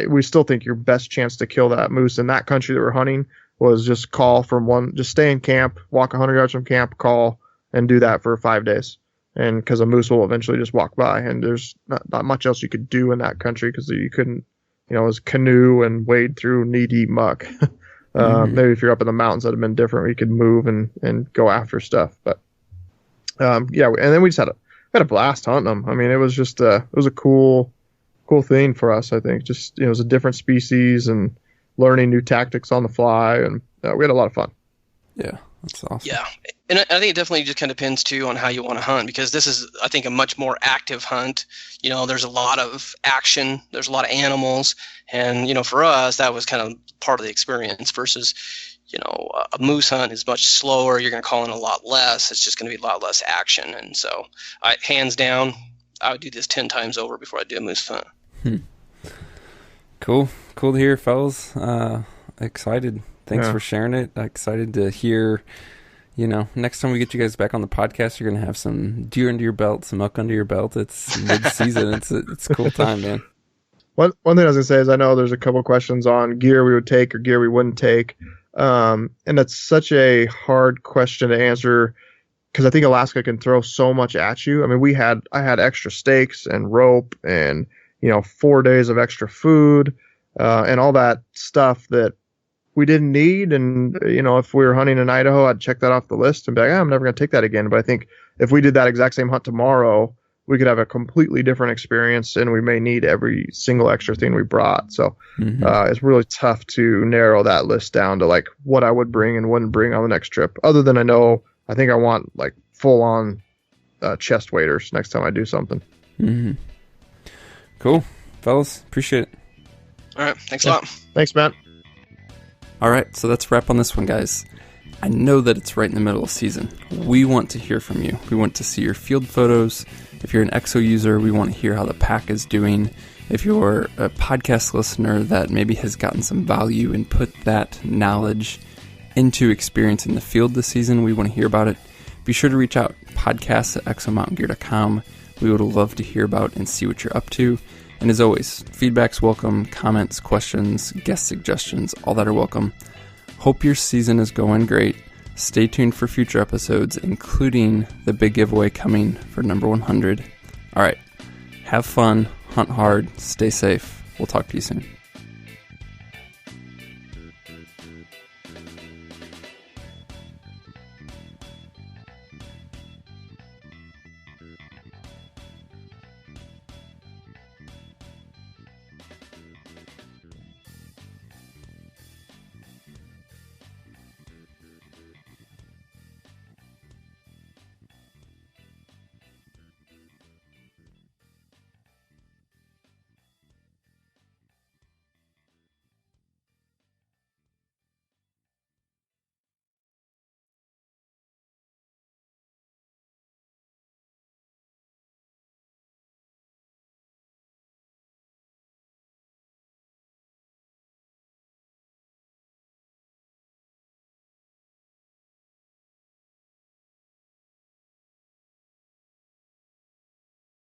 we still think your best chance to kill that moose in that country that we're hunting was just call from just stay in camp, walk 100 yards from camp, call, and do that for 5 days. And because a moose will eventually just walk by, and there's not much else you could do in that country because you couldn't, it was canoe and wade through knee deep muck. Maybe if you're up in the mountains, that'd have been different. We could move and go after stuff. But and then we just had a blast hunting them. I mean, it was just it was a cool thing for us. I think just it was a different species and learning new tactics on the fly, and we had a lot of fun. Yeah, that's awesome. Yeah, and I think it definitely just kind of depends too on how you want to hunt, because this is, I think, a much more active hunt. There's a lot of action, there's a lot of animals, and for us that was kind of part of the experience versus a moose hunt is much slower. You're going to call in a lot less. It's just going to be a lot less action. And so hands down, I would do this 10 times over before I do a moose hunt. Cool to hear, fellas. Excited. Thanks for sharing it. Excited to hear, next time we get you guys back on the podcast, you're going to have some deer under your belt, some elk under your belt. It's mid-season. It's a cool time, man. One thing I was going to say is I know there's a couple questions on gear we would take or gear we wouldn't take. And that's such a hard question to answer because I think Alaska can throw so much at you. I mean, I had extra stakes and rope and, 4 days of extra food, and all that stuff that we didn't need. And, if we were hunting in Idaho, I'd check that off the list and be like, I'm never going to take that again. But I think if we did that exact same hunt tomorrow, we could have a completely different experience, and we may need every single extra thing we brought. So it's really tough to narrow that list down to like what I would bring and wouldn't bring on the next trip. Other than I think I want like full on chest waders next time I do something. Mm-hmm. Cool, fellas. Appreciate it. All right. Thanks a lot. Thanks, Matt. All right. So that's a wrap on this one, guys. I know that it's right in the middle of season. We want to hear from you. We want to see your field photos. If you're an EXO user, we want to hear how the pack is doing. If you're a podcast listener that maybe has gotten some value and put that knowledge into experience in the field this season, we want to hear about it. Be sure to reach out, podcast@exomountaingear.com. We would love to hear about and see what you're up to. And as always, feedback's welcome, comments, questions, guest suggestions, all that are welcome. Hope your season is going great. Stay tuned for future episodes, including the big giveaway coming for number 100. All right, have fun, hunt hard, stay safe. We'll talk to you soon.